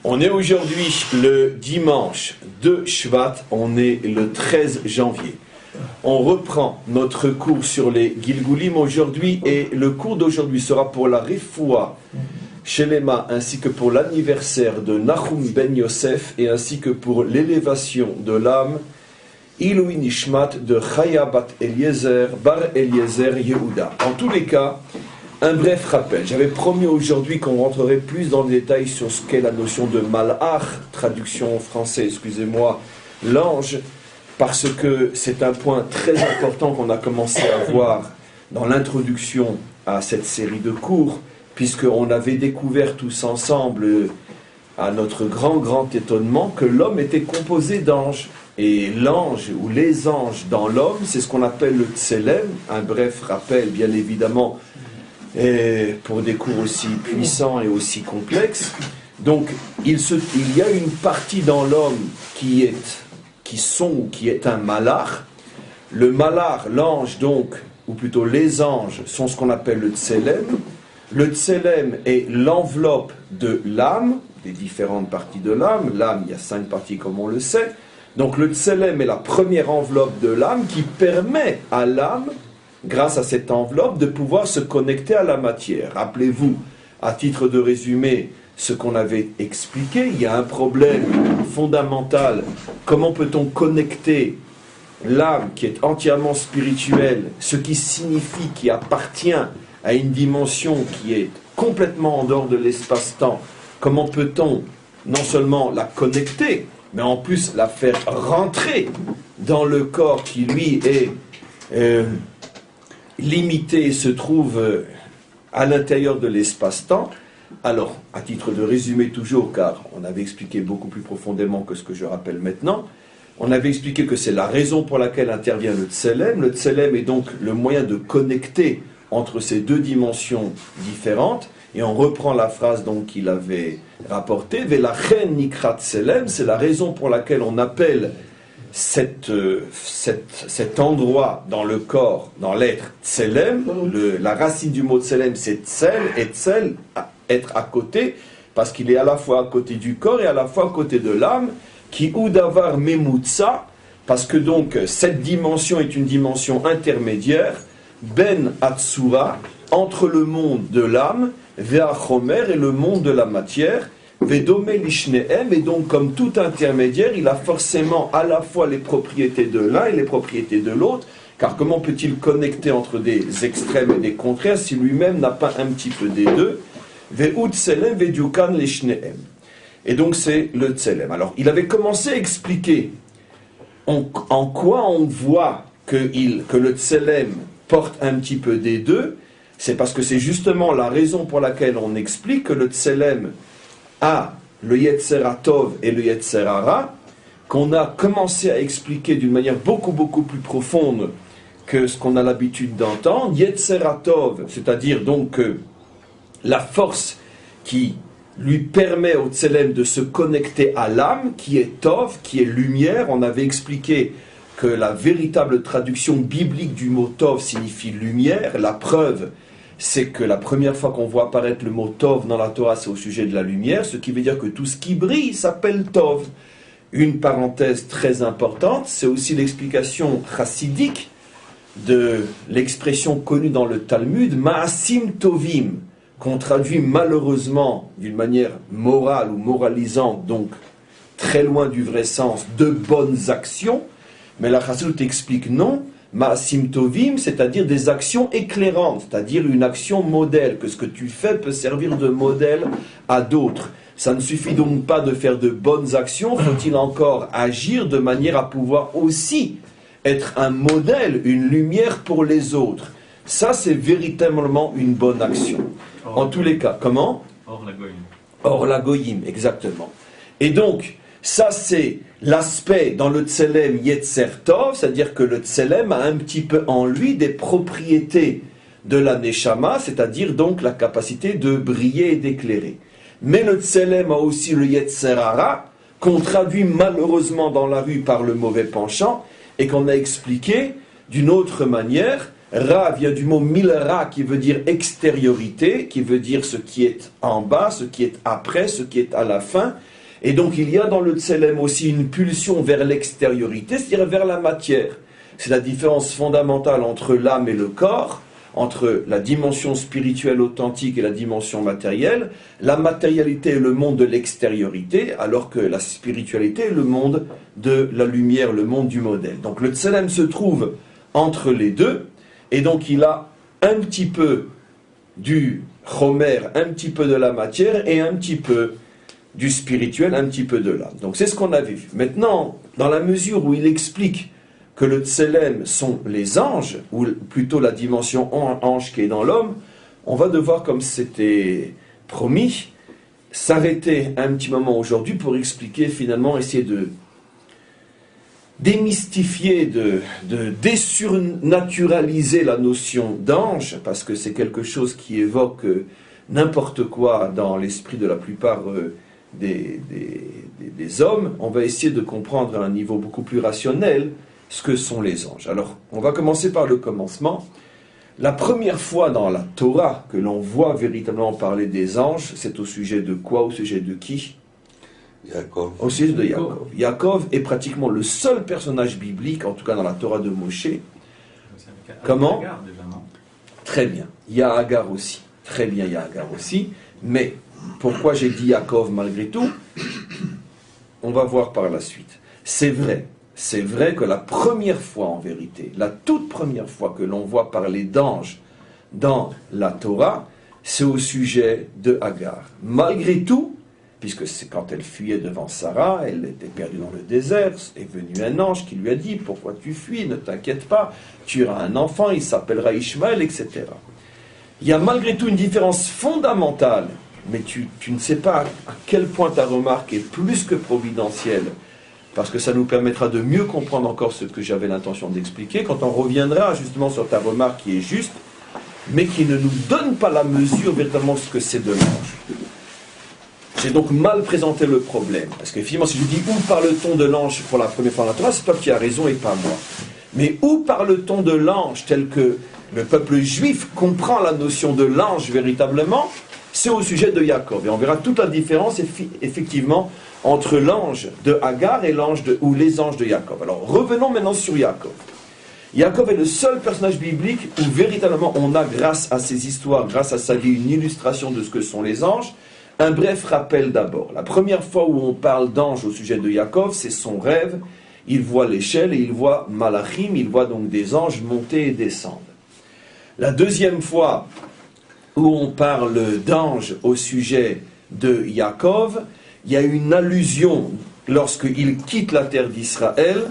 On est aujourd'hui le dimanche de Shvat, on est le 13 janvier. On reprend notre cours sur les Gilgulim aujourd'hui et le cours d'aujourd'hui sera pour la Refoua Shelema ainsi que pour l'anniversaire de Nahum Ben Yosef et ainsi que pour l'élévation de l'âme Ilui Nishmat de Chaya Bat Eliezer Bar Eliezer Yehuda. En tous les cas, un bref rappel. J'avais promis aujourd'hui qu'on rentrerait plus dans le détail sur ce qu'est la notion de malach, traduction en français, excusez-moi, l'ange, parce que c'est un point très important qu'on a commencé à voir dans l'introduction à cette série de cours, puisqu'on avait découvert tous ensemble, à notre grand étonnement, que l'homme était composé d'anges. Et l'ange, ou les anges dans l'homme, c'est ce qu'on appelle le tselem, un bref rappel, bien évidemment, et pour des cours aussi puissants et aussi complexes. Donc, il y a une partie dans l'homme qui est un malach. Le malach, l'ange donc, ou plutôt les anges, sont ce qu'on appelle le tselem. Le tselem est l'enveloppe de l'âme, des différentes parties de l'âme. L'âme, il y a 5 parties comme on le sait. Donc le tselem est la première enveloppe de l'âme qui permet à l'âme, grâce à cette enveloppe, de pouvoir se connecter à la matière. Rappelez-vous, à titre de résumé, ce qu'on avait expliqué, il y a un problème fondamental. Comment peut-on connecter l'âme qui est entièrement spirituelle, ce qui signifie, qui appartient à une dimension qui est complètement en dehors de l'espace-temps? Comment peut-on non seulement la connecter, mais en plus la faire rentrer dans le corps qui lui est limité et se trouve à l'intérieur de l'espace-temps? Alors, à titre de résumé toujours, car on avait expliqué beaucoup plus profondément que ce que je rappelle maintenant, on avait expliqué que c'est la raison pour laquelle intervient le tselem. Le tselem est donc le moyen de connecter entre ces deux dimensions différentes, et on reprend la phrase donc qu'il avait rapportée, Velachen nikrat tselem, c'est la raison pour laquelle on appelle cet endroit dans le corps, dans l'être, tselem. La racine du mot tselem, c'est tsel, et tsel, être à côté, parce qu'il est à la fois à côté du corps et à la fois à côté de l'âme, qui oudavar memutsa, parce que donc cette dimension est une dimension intermédiaire, ben atsura, entre le monde de l'âme, ve'achomer, et le monde de la matière, ve'dome lishnehem, et donc comme tout intermédiaire, il a forcément à la fois les propriétés de l'un et les propriétés de l'autre, car comment peut-il connecter entre des extrêmes et des contraires si lui-même n'a pas un petit peu des deux? Ve'ud tselem ve'dukan lishnehem. Et donc c'est le tselem. Alors il avait commencé à expliquer en quoi on voit que le tselem porte un petit peu des deux. C'est parce que c'est justement la raison pour laquelle on explique que le tselem a le Yetzer HaTov et le Yetzer Hara, qu'on a commencé à expliquer d'une manière beaucoup plus profonde que ce qu'on a l'habitude d'entendre. Yetzer HaTov, c'est-à-dire donc la force qui lui permet au tselem de se connecter à l'âme, qui est Tov, qui est lumière. On avait expliqué que la véritable traduction biblique du mot Tov signifie lumière. La preuve, c'est que la première fois qu'on voit apparaître le mot Tov dans la Torah, c'est au sujet de la lumière, ce qui veut dire que tout ce qui brille s'appelle Tov. Une parenthèse très importante, c'est aussi l'explication chassidique de l'expression connue dans le Talmud, Ma'asim Tovim, qu'on traduit malheureusement d'une manière morale ou moralisante, donc très loin du vrai sens, de bonnes actions, mais la Chassidut explique non, Ma'asim Tovim, c'est-à-dire des actions éclairantes, c'est-à-dire une action modèle, que ce que tu fais peut servir de modèle à d'autres. Ça ne suffit donc pas de faire de bonnes actions, faut-il encore agir de manière à pouvoir aussi être un modèle, une lumière pour les autres. Ça, c'est véritablement une bonne action. En tous les cas, comment ? Or la goyim. Or la goyim, exactement. Et donc, ça c'est l'aspect dans le tselem Yetzer Tov, c'est-à-dire que le tselem a un petit peu en lui des propriétés de la neshama, c'est-à-dire donc la capacité de briller et d'éclairer. Mais le tselem a aussi le Yetzer Hara, qu'on traduit malheureusement dans la rue par le mauvais penchant, et qu'on a expliqué d'une autre manière, Ra vient du mot milra qui veut dire extériorité, qui veut dire ce qui est en bas, ce qui est après, ce qui est à la fin. Et donc il y a dans le Tselem aussi une pulsion vers l'extériorité, c'est-à-dire vers la matière. C'est la différence fondamentale entre l'âme et le corps, entre la dimension spirituelle authentique et la dimension matérielle. La matérialité est le monde de l'extériorité, alors que la spiritualité est le monde de la lumière, le monde du modèle. Donc le Tselem se trouve entre les deux, et donc il a un petit peu du chomer, un petit peu de la matière, et un petit peu du spirituel, un petit peu de l'âme. Donc c'est ce qu'on avait vu. Maintenant, dans la mesure où il explique que le Tselem sont les anges, ou plutôt la dimension ange qui est dans l'homme, on va devoir, comme c'était promis, s'arrêter un petit moment aujourd'hui pour expliquer, finalement, essayer de démystifier, de désurnaturaliser la notion d'ange, parce que c'est quelque chose qui évoque n'importe quoi dans l'esprit de la plupart des hommes. On va essayer de comprendre à un niveau beaucoup plus rationnel ce que sont les anges. Alors, on va commencer par le commencement. La première fois dans la Torah que l'on voit véritablement parler des anges, c'est au sujet de quoi? Au sujet de qui? Yaakov. Au sujet de Yaakov. Yaakov est pratiquement le seul personnage biblique, en tout cas dans la Torah de Moshe. Comment? Agar, déjà, non? Très bien. Il y a Agar aussi. Très bien, il y a Agar aussi. Mais pourquoi j'ai dit Yaakov malgré tout? On va voir par la suite. C'est vrai que la première fois en vérité, la toute première fois que l'on voit parler d'anges dans la Torah, c'est au sujet de Agar. Malgré tout, puisque c'est quand elle fuyait devant Sarah, elle était perdue dans le désert, est venu un ange qui lui a dit « Pourquoi tu fuis? Ne t'inquiète pas, tu auras un enfant, il s'appellera Ishmaël, etc. » Il y a malgré tout une différence fondamentale, mais tu ne sais pas à quel point ta remarque est plus que providentielle, parce que ça nous permettra de mieux comprendre encore ce que j'avais l'intention d'expliquer, quand on reviendra justement sur ta remarque qui est juste, mais qui ne nous donne pas la mesure véritablement de ce que c'est de l'ange. J'ai donc mal présenté le problème, parce que finalement si je dis où parle-t-on de l'ange pour la première fois dans la Torah, c'est toi qui as raison et pas moi. Mais où parle-t-on de l'ange tel que le peuple juif comprend la notion de l'ange véritablement? C'est au sujet de Yaakov. Et on verra toute la différence effectivement entre l'ange de Agar et ou les anges de Yaakov. Alors revenons maintenant sur Yaakov. Yaakov est le seul personnage biblique où véritablement on a, grâce à ses histoires, grâce à sa vie, une illustration de ce que sont les anges. Un bref rappel d'abord. La première fois où on parle d'anges au sujet de Yaakov, c'est son rêve. Il voit l'échelle et il voit Malachim, il voit donc des anges monter et descendre. La deuxième fois où on parle d'anges au sujet de Yaakov, il y a une allusion lorsqu'il quitte la terre d'Israël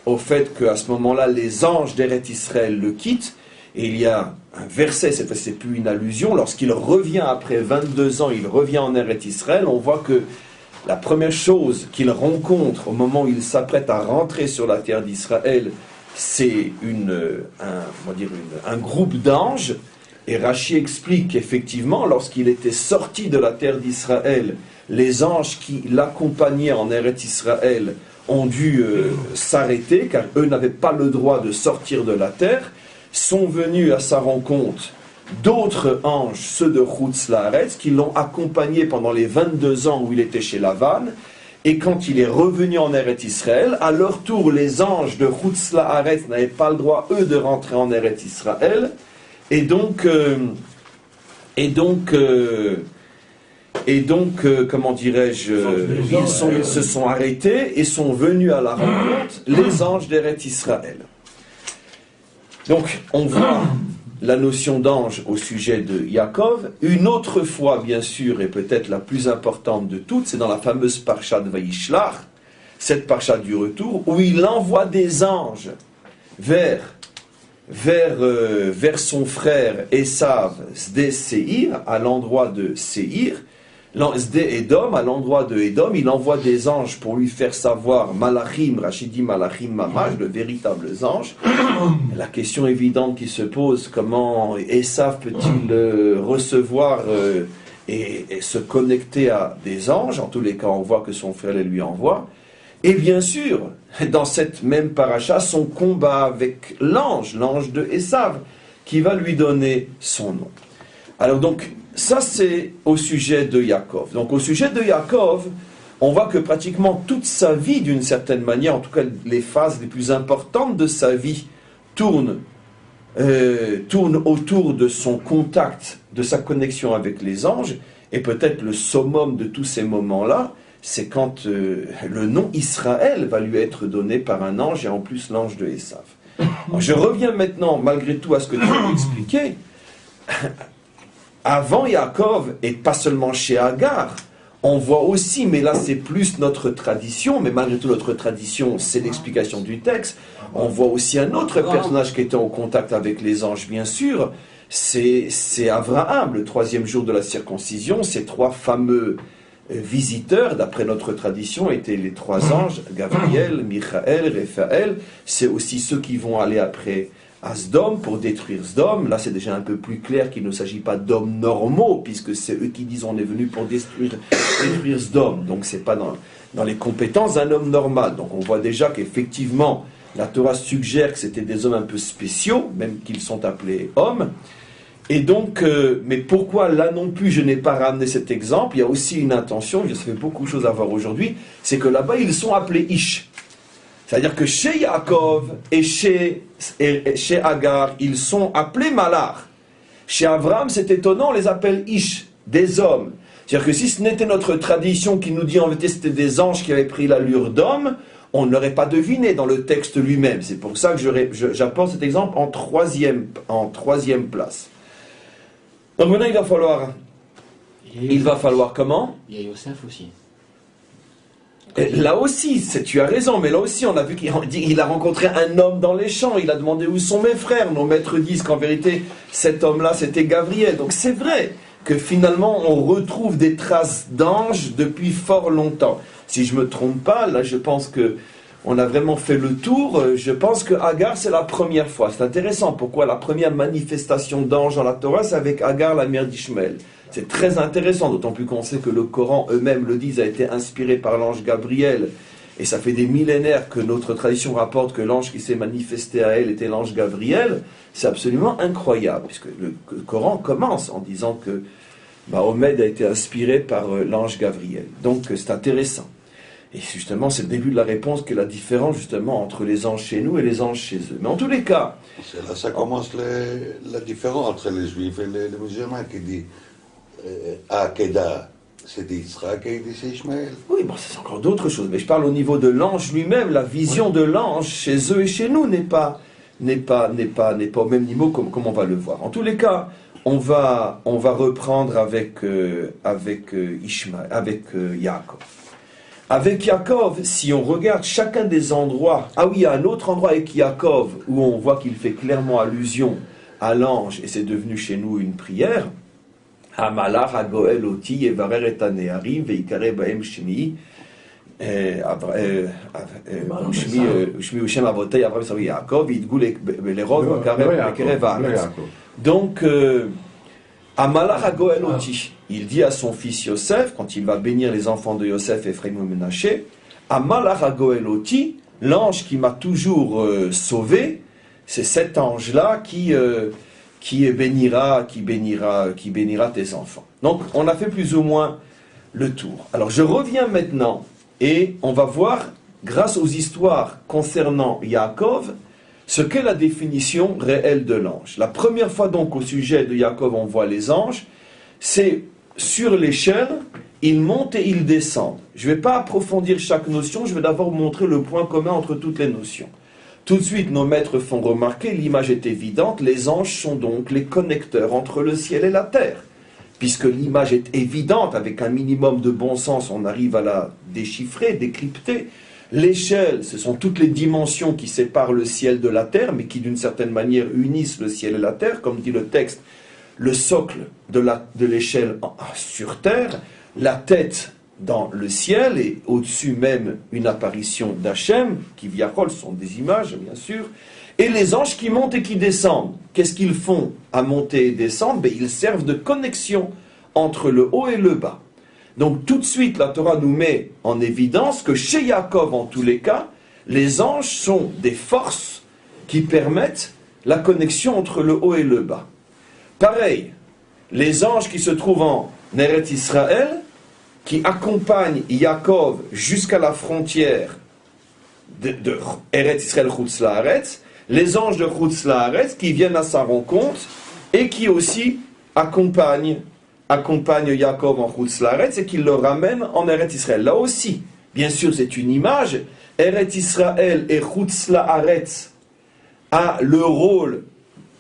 au fait qu'à ce moment-là, les anges d'Eretz Israël le quittent. Et il y a un verset, cette fois c'est plus une allusion, lorsqu'il revient après 22 ans, il revient en Eretz Israël, on voit que la première chose qu'il rencontre au moment où il s'apprête à rentrer sur la terre d'Israël, c'est un groupe d'anges. Et Rachi explique qu'effectivement, lorsqu'il était sorti de la terre d'Israël, les anges qui l'accompagnaient en Eretz Israël ont dû s'arrêter, car eux n'avaient pas le droit de sortir de la terre, sont venus à sa rencontre d'autres anges, ceux de Chutz Laaretz, qui l'ont accompagné pendant les 22 ans où il était chez Lavan, et quand il est revenu en Eretz Israël, à leur tour, les anges de Chutz Laaretz n'avaient pas le droit, eux, de rentrer en Eretz Israël, et donc, comment dirais-je, ils se sont arrêtés et sont venus à la rencontre les anges d'Eretz Israël. Donc, on voit la notion d'ange au sujet de Yaakov. Une autre fois, bien sûr, et peut-être la plus importante de toutes, c'est dans la fameuse Parsha de Vayishlach, cette Parsha du retour, où il envoie des anges vers son frère Esav, Sde Seir, à l'endroit de Seir, Sde Edom, à l'endroit de Edom, il envoie des anges pour lui faire savoir Malachim, Rachidi Malachim Mamash, de véritables anges. La question évidente qui se pose, comment Esav peut-il recevoir et se connecter à des anges? En tous les cas, on voit que son frère les lui envoie. Et bien sûr, dans cette même paracha, son combat avec l'ange de Esav, qui va lui donner son nom. Alors donc, ça c'est au sujet de Yaakov. Donc au sujet de Yaakov, on voit que pratiquement toute sa vie, d'une certaine manière, en tout cas les phases les plus importantes de sa vie, tournent autour de son contact, de sa connexion avec les anges, et peut-être le summum de tous ces moments-là, c'est quand le nom Israël va lui être donné par un ange, et en plus l'ange de Esav. Alors, je reviens maintenant, malgré tout, à ce que tu as expliqué. Avant Yaakov, et pas seulement chez Agar, on voit aussi, mais là c'est plus notre tradition, mais malgré tout notre tradition, c'est l'explication du texte, on voit aussi un autre personnage qui était en contact avec les anges, bien sûr, c'est Abraham, le 3e jour de la circoncision. Ces 3 fameux visiteurs, d'après notre tradition, étaient les 3 anges, Gabriel, Michaël, Raphaël. C'est aussi ceux qui vont aller après à Sdom pour détruire Sdom. Là, c'est déjà un peu plus clair qu'il ne s'agit pas d'hommes normaux, puisque c'est eux qui disent on est venu pour détruire Sdom. Donc, c'est pas dans les compétences d'un homme normal. Donc, on voit déjà qu'effectivement, la Torah suggère que c'était des hommes un peu spéciaux, même qu'ils sont appelés hommes. Et donc, mais pourquoi là non plus je n'ai pas ramené cet exemple? Il y a aussi une intention, ça fait beaucoup de choses à voir aujourd'hui, c'est que là-bas ils sont appelés Ish. C'est-à-dire que chez Yaakov et chez Agar, ils sont appelés Malar. Chez Abraham, c'est étonnant, on les appelle Ish, des hommes. C'est-à-dire que si ce n'était notre tradition qui nous dit en vérité c'était des anges qui avaient pris l'allure d'hommes, on ne l'aurait pas deviné dans le texte lui-même. C'est pour ça que j'apporte cet exemple en troisième place. Donc maintenant, il va falloir comment? Il y a Yosef aussi. Là aussi, tu as raison, mais là aussi, on a vu qu'il a rencontré un homme dans les champs, il a demandé où sont mes frères. Nos maîtres disent qu'en vérité, cet homme-là, c'était Gabriel. Donc c'est vrai que finalement, on retrouve des traces d'anges depuis fort longtemps. Si je ne me trompe pas, là, je pense que on a vraiment fait le tour. Je pense que Agar, c'est la première fois. C'est intéressant. Pourquoi la première manifestation d'ange dans la Torah, c'est avec Agar, la mère d'Ishmaël. C'est très intéressant, d'autant plus qu'on sait que le Coran, eux-mêmes le disent, a été inspiré par l'ange Gabriel. Et ça fait des millénaires que notre tradition rapporte que l'ange qui s'est manifesté à elle était l'ange Gabriel. C'est absolument incroyable, puisque le Coran commence en disant que Mahomet a été inspiré par l'ange Gabriel. Donc c'est intéressant. Et justement, c'est le début de la réponse que la différence justement entre les anges chez nous et les anges chez eux. Mais en tous les cas... C'est là ça commence la différence entre les juifs et les musulmans qui disent Akedah, c'est Israël qui dit c'est Ishmaël. Oui, bon, c'est encore d'autres choses. Mais je parle au niveau de l'ange lui-même. La vision de l'ange chez eux et chez nous n'est pas au même niveau comme on va le voir. En tous les cas, on va reprendre avec Yaakov. Avec Yaakov, si on regarde chacun des endroits, il y a un autre endroit avec Yaakov où on voit qu'il fait clairement allusion à l'ange, et c'est devenu chez nous une prière. Hamalach hagoel oti yevarer et haneharim veikare bahem shmi shmi ushem avotei Avraham Yitzchak Yaakov yidgu lerov bekerev haaretz. Donc Hamalach hagoel oti, il dit à son fils Yosef, quand il va bénir les enfants de Yosef, Ephraim et Menaché, Hamalach hagoel oti, l'ange qui m'a toujours sauvé, c'est cet ange-là qui bénira tes enfants. Donc, on a fait plus ou moins le tour. Alors, je reviens maintenant et on va voir, grâce aux histoires concernant Yaakov, ce qu'est la définition réelle de l'ange. La première fois donc au sujet de Yaakov, on voit les anges, c'est sur l'échelle, ils montent et ils descendent. Je ne vais pas approfondir chaque notion, je vais d'abord montrer le point commun entre toutes les notions. Tout de suite, nos maîtres font remarquer, l'image est évidente, les anges sont donc les connecteurs entre le ciel et la terre. Puisque l'image est évidente, avec un minimum de bon sens, on arrive à la déchiffrer, décrypter. L'échelle, ce sont toutes les dimensions qui séparent le ciel de la terre, mais qui d'une certaine manière unissent le ciel et la terre, comme dit le texte, le socle de l'échelle sur terre, la tête dans le ciel, et au-dessus même une apparition d'Hachem, qui viachol, sont des images bien sûr, et les anges qui montent et qui descendent. Qu'est-ce qu'ils font à monter et descendre? Ils servent de connexion entre le haut et le bas. Donc tout de suite, la Torah nous met en évidence que chez Yaakov, en tous les cas, les anges sont des forces qui permettent la connexion entre le haut et le bas. Pareil, les anges qui se trouvent en Eretz Israël, qui accompagnent Yaakov jusqu'à la frontière de Eretz Israël Chutz Laaretz, les anges de Chutz Laaretz qui viennent à sa rencontre et qui aussi accompagnent Yaakov en Chutz Laaretz et qui le ramènent en Eretz Israël. Là aussi, bien sûr, c'est une image. Eretz Israël et Chutz Laaretz a le rôle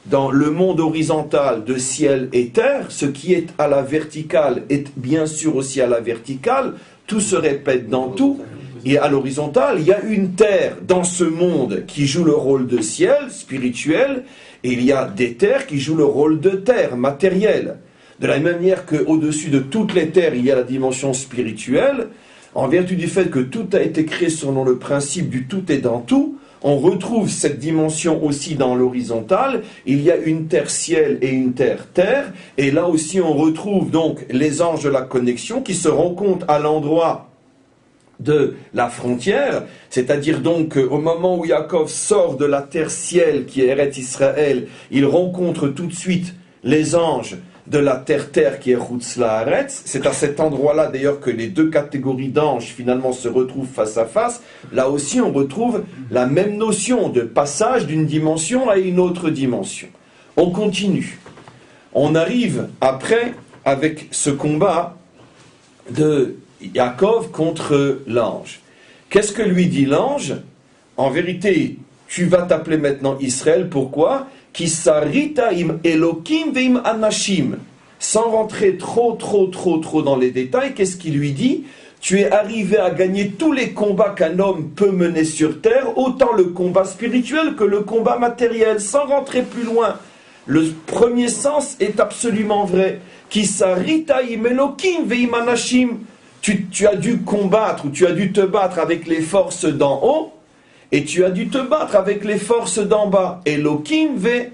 dans le monde horizontal de ciel et terre. Ce qui est à la verticale est bien sûr aussi à la verticale. Tout se répète dans tout. Et à l'horizontale, il y a une terre dans ce monde qui joue le rôle de ciel, spirituel, et il y a des terres qui jouent le rôle de terre, matérielle. De la même manière qu'au-dessus de toutes les terres, il y a la dimension spirituelle, en vertu du fait que tout a été créé selon le principe du tout et dans tout, on retrouve cette dimension aussi dans l'horizontale. Il y a une terre ciel et une terre terre, et là aussi on retrouve donc les anges de la connexion qui se rencontrent à l'endroit de la frontière, c'est-à-dire donc au moment où Yaakov sort de la terre ciel qui est Eretz Israël, il rencontre tout de suite les anges de la terre qui est Chutz Laaretz. C'est à cet endroit-là d'ailleurs que les deux catégories d'anges finalement se retrouvent face à face. Là aussi on retrouve la même notion de passage d'une dimension à une autre dimension. On continue. On arrive après avec ce combat de Yaakov contre l'ange. Qu'est-ce que lui dit l'ange? En vérité, tu vas t'appeler maintenant Israël. Pourquoi? Kisarita im Elokim veim anashim. Sans rentrer trop dans les détails, qu'est-ce qu'il lui dit? Tu es arrivé à gagner tous les combats qu'un homme peut mener sur terre, autant le combat spirituel que le combat matériel, sans rentrer plus loin. Le premier sens est absolument vrai. Kisarita im Elokim veim anashim. Tu as dû combattre, ou tu as dû te battre avec les forces d'en haut, et tu as dû te battre avec les forces d'en bas. Elokim ve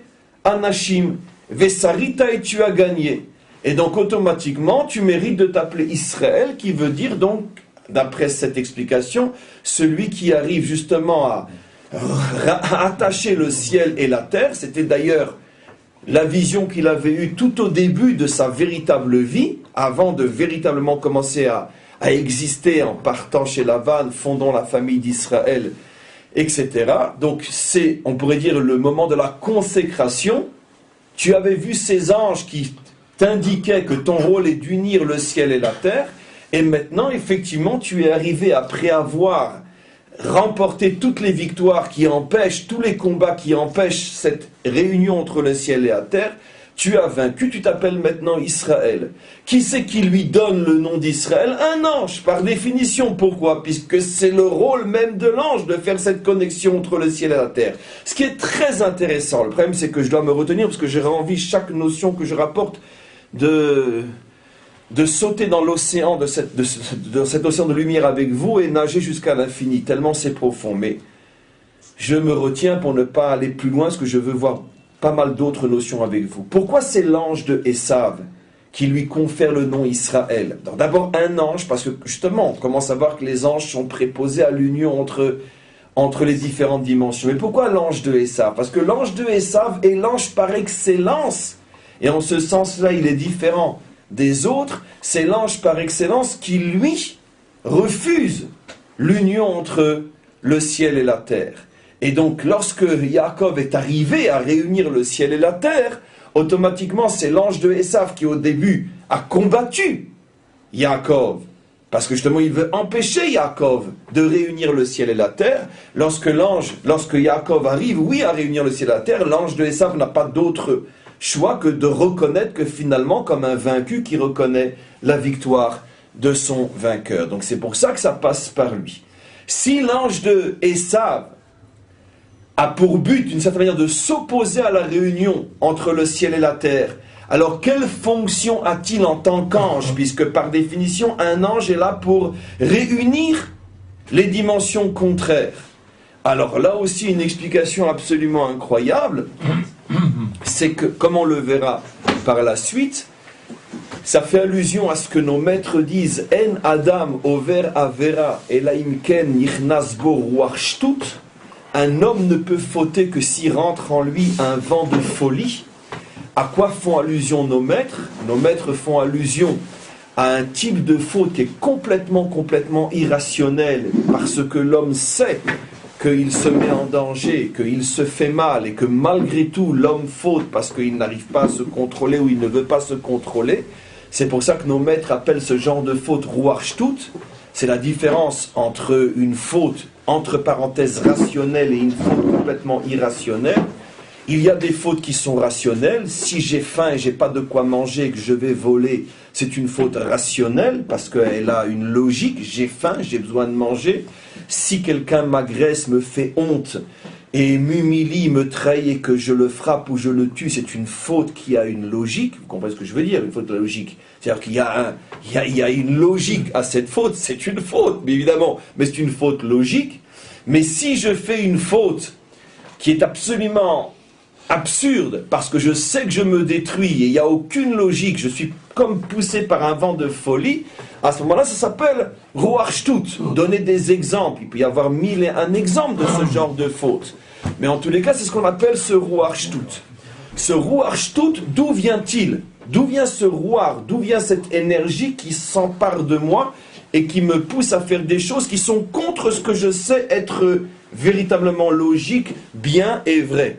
anashim, ve sarita, et tu as gagné. Et donc automatiquement, tu mérites de t'appeler Israël, qui veut dire donc, d'après cette explication, celui qui arrive justement à attacher le ciel et la terre. C'était d'ailleurs la vision qu'il avait eue tout au début de sa véritable vie, avant de véritablement commencer à exister en partant chez Lavan, fondant la famille d'Israël, etc. Donc c'est, on pourrait dire, le moment de la consécration. Tu avais vu ces anges qui t'indiquaient que ton rôle est d'unir le ciel et la terre, et maintenant, effectivement, tu es arrivé après avoir remporté toutes les victoires qui empêchent, tous les combats qui empêchent cette réunion entre le ciel et la terre. Tu as vaincu, tu t'appelles maintenant Israël. Qui c'est qui lui donne le nom d'Israël? Un ange, par définition. Pourquoi? Puisque c'est le rôle même de l'ange de faire cette connexion entre le ciel et la terre. Ce qui est très intéressant. Le problème, c'est que je dois me retenir parce que j'ai envie, chaque notion que je rapporte, de sauter dans l'océan, de cet océan de lumière avec vous et nager jusqu'à l'infini, tellement c'est profond. Mais je me retiens pour ne pas aller plus loin, parce que je veux voir pas mal d'autres notions avec vous. Pourquoi c'est l'ange de Esav qui lui confère le nom Israël? D'abord un ange, parce que justement, on commence à voir que les anges sont préposés à l'union entre les différentes dimensions. Mais pourquoi l'ange de Esav? Parce que l'ange de Esav est l'ange par excellence, et en ce sens-là, il est différent des autres. C'est l'ange par excellence qui, lui, refuse l'union entre le ciel et la terre. Et donc, lorsque Yaakov est arrivé à réunir le ciel et la terre, automatiquement, c'est l'ange de Esav qui, au début, a combattu Yaakov. Parce que justement, il veut empêcher Yaakov de réunir le ciel et la terre. Lorsque Yaakov arrive, oui, à réunir le ciel et la terre, l'ange de Esav n'a pas d'autre choix que de reconnaître que finalement, comme un vaincu qui reconnaît la victoire de son vainqueur. Donc, c'est pour ça que ça passe par lui. Si l'ange de Esav a pour but, d'une certaine manière, de s'opposer à la réunion entre le ciel et la terre, alors quelle fonction a-t-il en tant qu'ange? Puisque par définition, un ange est là pour réunir les dimensions contraires. Alors là aussi, une explication absolument incroyable, c'est que, comme on le verra par la suite, ça fait allusion à ce que nos maîtres disent « En Adam over avera elaim ken nichnas bo ruach shtut » un homme ne peut fauter que s'il rentre en lui un vent de folie. À quoi font allusion nos maîtres? Nos maîtres font allusion à un type de faute qui est complètement irrationnel, parce que l'homme sait qu'il se met en danger, qu'il se fait mal, et que malgré tout l'homme faute parce qu'il n'arrive pas à se contrôler ou il ne veut pas se contrôler. C'est pour ça que nos maîtres appellent ce genre de faute Ruach Shtut. C'est la différence entre une faute, entre parenthèses, rationnelle et une faute complètement irrationnelle. Il y a des fautes qui sont rationnelles. Si j'ai faim et j'ai pas de quoi manger et que je vais voler, c'est une faute rationnelle parce qu'elle a une logique. J'ai faim, j'ai besoin de manger. Si quelqu'un m'agresse, me fait honte et m'humilie, me trahit et que je le frappe ou je le tue, c'est une faute qui a une logique. Vous comprenez ce que je veux dire, une faute logique? C'est-à-dire qu'il y a une logique à cette faute. C'est une faute, mais évidemment, mais c'est une faute logique. Mais si je fais une faute qui est absolument absurde, parce que je sais que je me détruis et il n'y a aucune logique, je suis comme poussé par un vent de folie, à ce moment-là, ça s'appelle Ruach Shtut. Donner des exemples. Il peut y avoir 1001 exemples de ce genre de faute. Mais en tous les cas, c'est ce qu'on appelle ce Ruach Shtut. Ce Ruach Shtut, d'où vient-il? D'où vient ce Ruach? D'où vient cette énergie qui s'empare de moi et qui me pousse à faire des choses qui sont contre ce que je sais être véritablement logique, bien et vrai?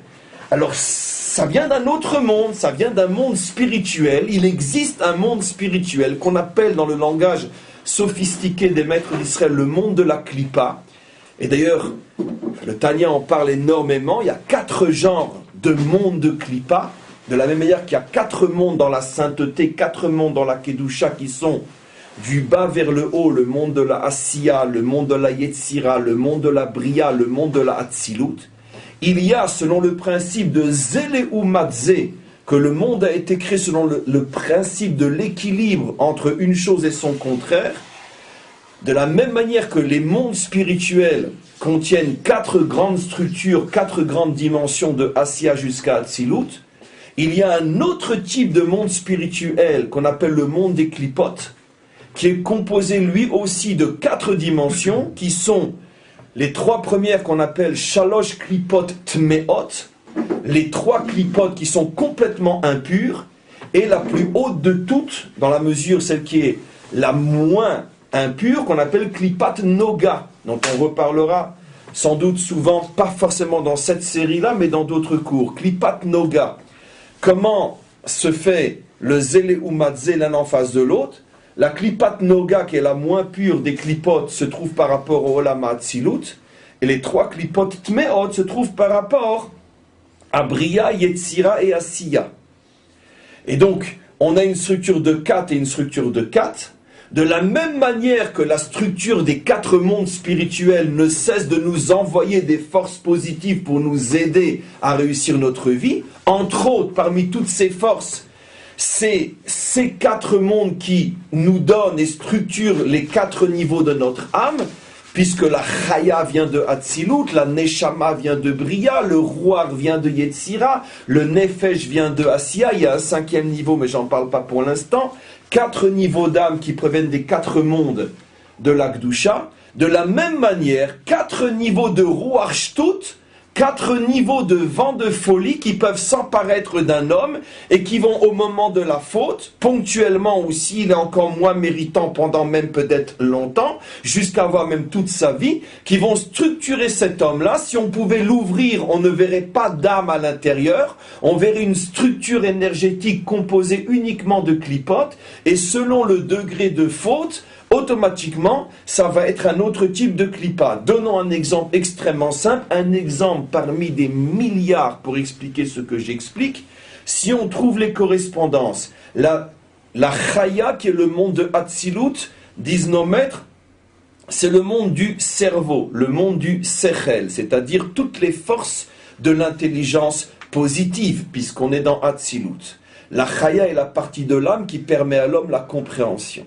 Alors, ça vient d'un autre monde, ça vient d'un monde spirituel. Il existe un monde spirituel qu'on appelle dans le langage sophistiqué des maîtres d'Israël le monde de la Klippa. Et d'ailleurs, le Tanya en parle énormément. Il y a 4 genres de monde de Klippa. De la même manière qu'il y a 4 mondes dans la sainteté, 4 mondes dans la Kedusha qui sont du bas vers le haut, le monde de la Asiya, le monde de la Yetzira, le monde de la Bria, le monde de la Hatzilut. Il y a, selon le principe de Zéléu Matzé, que le monde a été créé selon le principe de l'équilibre entre une chose et son contraire, de la même manière que les mondes spirituels contiennent 4 grandes structures, 4 grandes dimensions de Asiya jusqu'à Hatzilut, il y a un autre type de monde spirituel qu'on appelle le monde des Klipot, qui est composé lui aussi de 4 dimensions qui sont les 3 premières qu'on appelle Shalosh Klipot Tmeot, les 3 Klipot qui sont complètement impures, et la plus haute de toutes, dans la mesure celle qui est la moins impure, qu'on appelle Klipat Noga, dont on reparlera sans doute souvent, pas forcément dans cette série-là, mais dans d'autres cours. Klipat Noga. Comment se fait le Zéléu Matzé l'un en face de l'autre? La Klipat Noga, qui est la moins pure des Klipot, se trouve par rapport au Olam HaAtzilut, et les 3 Klipot Tmeot se trouvent par rapport à Bria, Yetzira et Asiya. Et donc, on a une structure de 4 et une structure de 4. De la même manière que la structure des 4 mondes spirituels ne cesse de nous envoyer des forces positives pour nous aider à réussir notre vie, entre autres, parmi toutes ces forces, c'est ces 4 mondes qui nous donnent et structurent les 4 niveaux de notre âme, puisque la Chaya vient de Hatzilut, la Neshama vient de Bria, le Ruach vient de Yetzira, le Nefesh vient de Asiya. Il y a un 5e niveau, mais j'en parle pas pour l'instant. 4 niveaux d'âme qui proviennent des 4 mondes de la Kedusha. De la même manière, 4 niveaux de Ruach Shtut, 4 niveaux de vent de folie qui peuvent s'emparaître d'un homme et qui vont au moment de la faute, ponctuellement ou s'il est encore moins méritant pendant même peut-être longtemps, jusqu'à avoir même toute sa vie, qui vont structurer cet homme-là. Si on pouvait l'ouvrir, on ne verrait pas d'âme à l'intérieur, on verrait une structure énergétique composée uniquement de clipotes, et selon le degré de faute, automatiquement, ça va être un autre type de clipa. Donnons un exemple extrêmement simple, un exemple parmi des milliards pour expliquer ce que j'explique. Si on trouve les correspondances, la Chaya, qui est le monde de Hatzilut, disent nos maîtres, c'est le monde du cerveau, le monde du Sechel, c'est-à-dire toutes les forces de l'intelligence positive, puisqu'on est dans Hatzilut. La Chaya est la partie de l'âme qui permet à l'homme la compréhension.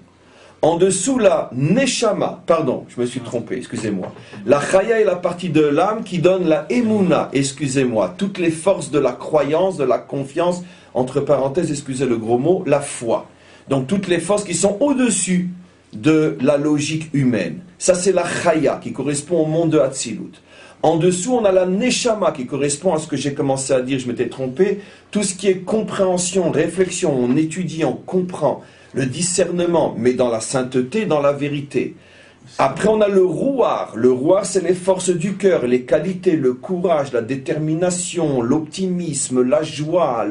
En dessous, la Neshama, pardon, je me suis trompé, excusez-moi. La Chaya est la partie de l'âme qui donne la Emouna, excusez-moi, toutes les forces de la croyance, de la confiance, entre parenthèses, excusez le gros mot, la foi. Donc toutes les forces qui sont au-dessus de la logique humaine. Ça c'est la Chaya, qui correspond au monde de Hatzilut. En dessous, on a la neshama qui correspond à ce que j'ai commencé à dire, je m'étais trompé. Tout ce qui est compréhension, réflexion, on étudie, on comprend. Le discernement, mais dans la sainteté, dans la vérité. Après, on a le rouar. Le rouar, c'est les forces du cœur, les qualités, le courage, la détermination, l'optimisme, la joie,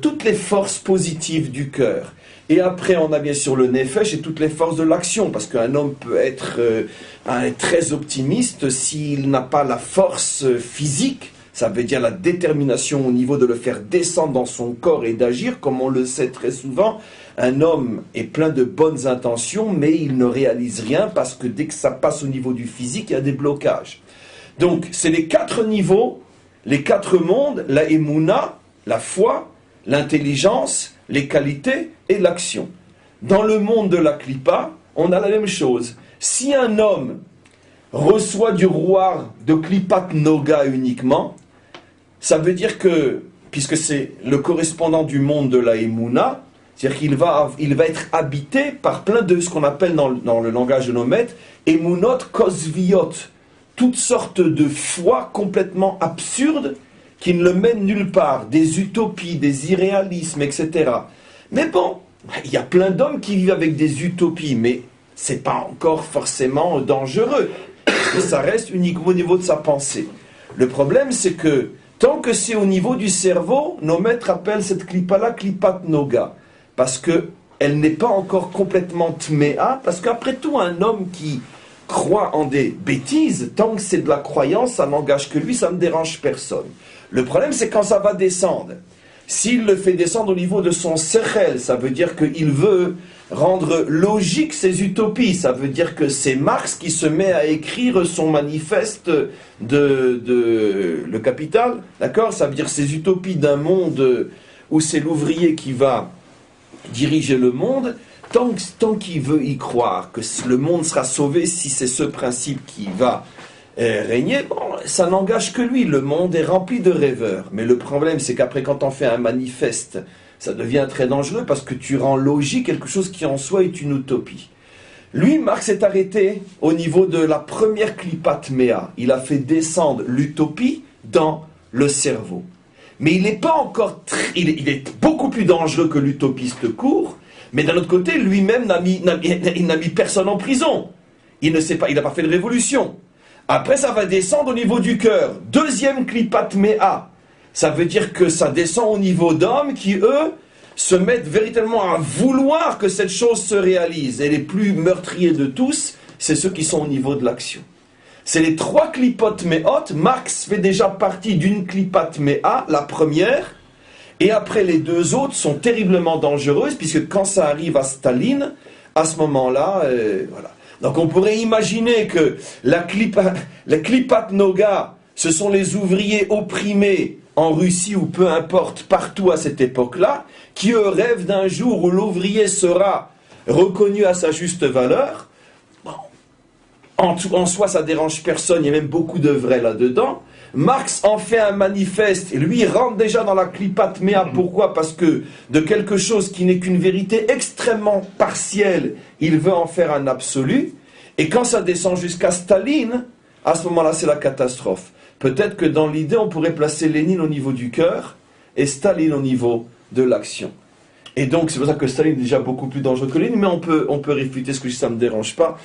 toutes les forces positives du cœur. Et après, on a bien sûr le nefesh et toutes les forces de l'action, parce qu'un homme peut être très optimiste s'il n'a pas la force physique, ça veut dire la détermination au niveau de le faire descendre dans son corps et d'agir, comme on le sait très souvent. Un homme est plein de bonnes intentions, mais il ne réalise rien, parce que dès que ça passe au niveau du physique, il y a des blocages. Donc, c'est les 4 niveaux, les 4 mondes, la émouna, la foi, l'intelligence, les qualités et l'action. Dans le monde de la klipa, on a la même chose. Si un homme reçoit du roi de klipat noga uniquement, ça veut dire que, puisque c'est le correspondant du monde de la émouna, c'est-à-dire qu'il va être habité par plein de ce qu'on appelle dans le langage de nos maîtres, émounot kosviot, toutes sortes de foi complètement absurdes qui ne le mènent nulle part, des utopies, des irréalismes, etc. Mais bon, il y a plein d'hommes qui vivent avec des utopies, mais c'est pas encore forcément dangereux, parce que ça reste uniquement au niveau de sa pensée. Le problème, c'est que tant que c'est au niveau du cerveau, nos maîtres appellent cette klipa-là klipat noga, parce qu'elle n'est pas encore complètement tméa, parce qu'après tout, un homme qui croit en des bêtises, tant que c'est de la croyance, ça n'engage que lui, ça ne dérange personne. Le problème, c'est quand ça va descendre. S'il le fait descendre au niveau de son sechel, ça veut dire qu'il veut rendre logique ses utopies. Ça veut dire que c'est Marx qui se met à écrire son manifeste le Capital, d'accord? Ça veut dire ces utopies d'un monde où c'est l'ouvrier qui va diriger le monde. Tant qu'il veut y croire que le monde sera sauvé si c'est ce principe qui va régner, bon, ça n'engage que lui. Le monde est rempli de rêveurs. Mais le problème, c'est qu'après, quand on fait un manifeste, ça devient très dangereux parce que tu rends logique quelque chose qui en soi est une utopie. Lui, Marx est arrêté au niveau de la première klipat mea. Il a fait descendre l'utopie dans le cerveau. Mais il n'est pas encore... Il est beaucoup plus dangereux que l'utopiste court. Mais d'un autre côté, lui-même il n'a mis personne en prison. Il n'a pas fait de révolution. Après, ça va descendre au niveau du cœur. Deuxième klipat mea. Ça veut dire que ça descend au niveau d'hommes qui, eux, se mettent véritablement à vouloir que cette chose se réalise. Et les plus meurtriers de tous, c'est ceux qui sont au niveau de l'action. C'est les 3 klipot meot. Marx fait déjà partie d'une klipat mea, la première. Et après, les 2 autres sont terriblement dangereuses, puisque quand ça arrive à Staline, à ce moment-là, voilà. Donc on pourrait imaginer que la klipat noga, ce sont les ouvriers opprimés en Russie ou peu importe, partout à cette époque-là, qui eux rêvent d'un jour où l'ouvrier sera reconnu à sa juste valeur. Bon, en soi, ça dérange personne, il y a même beaucoup de vrai là-dedans. Marx en fait un manifeste, et lui il rentre déjà dans la klipat mea. Pourquoi? Parce que de quelque chose qui n'est qu'une vérité extrêmement partielle, il veut en faire un absolu, et quand ça descend jusqu'à Staline, à ce moment-là c'est la catastrophe. Peut-être que dans l'idée on pourrait placer Lénine au niveau du cœur, et Staline au niveau de l'action. Et donc c'est pour ça que Staline est déjà beaucoup plus dangereux que Lénine, mais on peut réfuter ce que je dis, ça ne me dérange pas.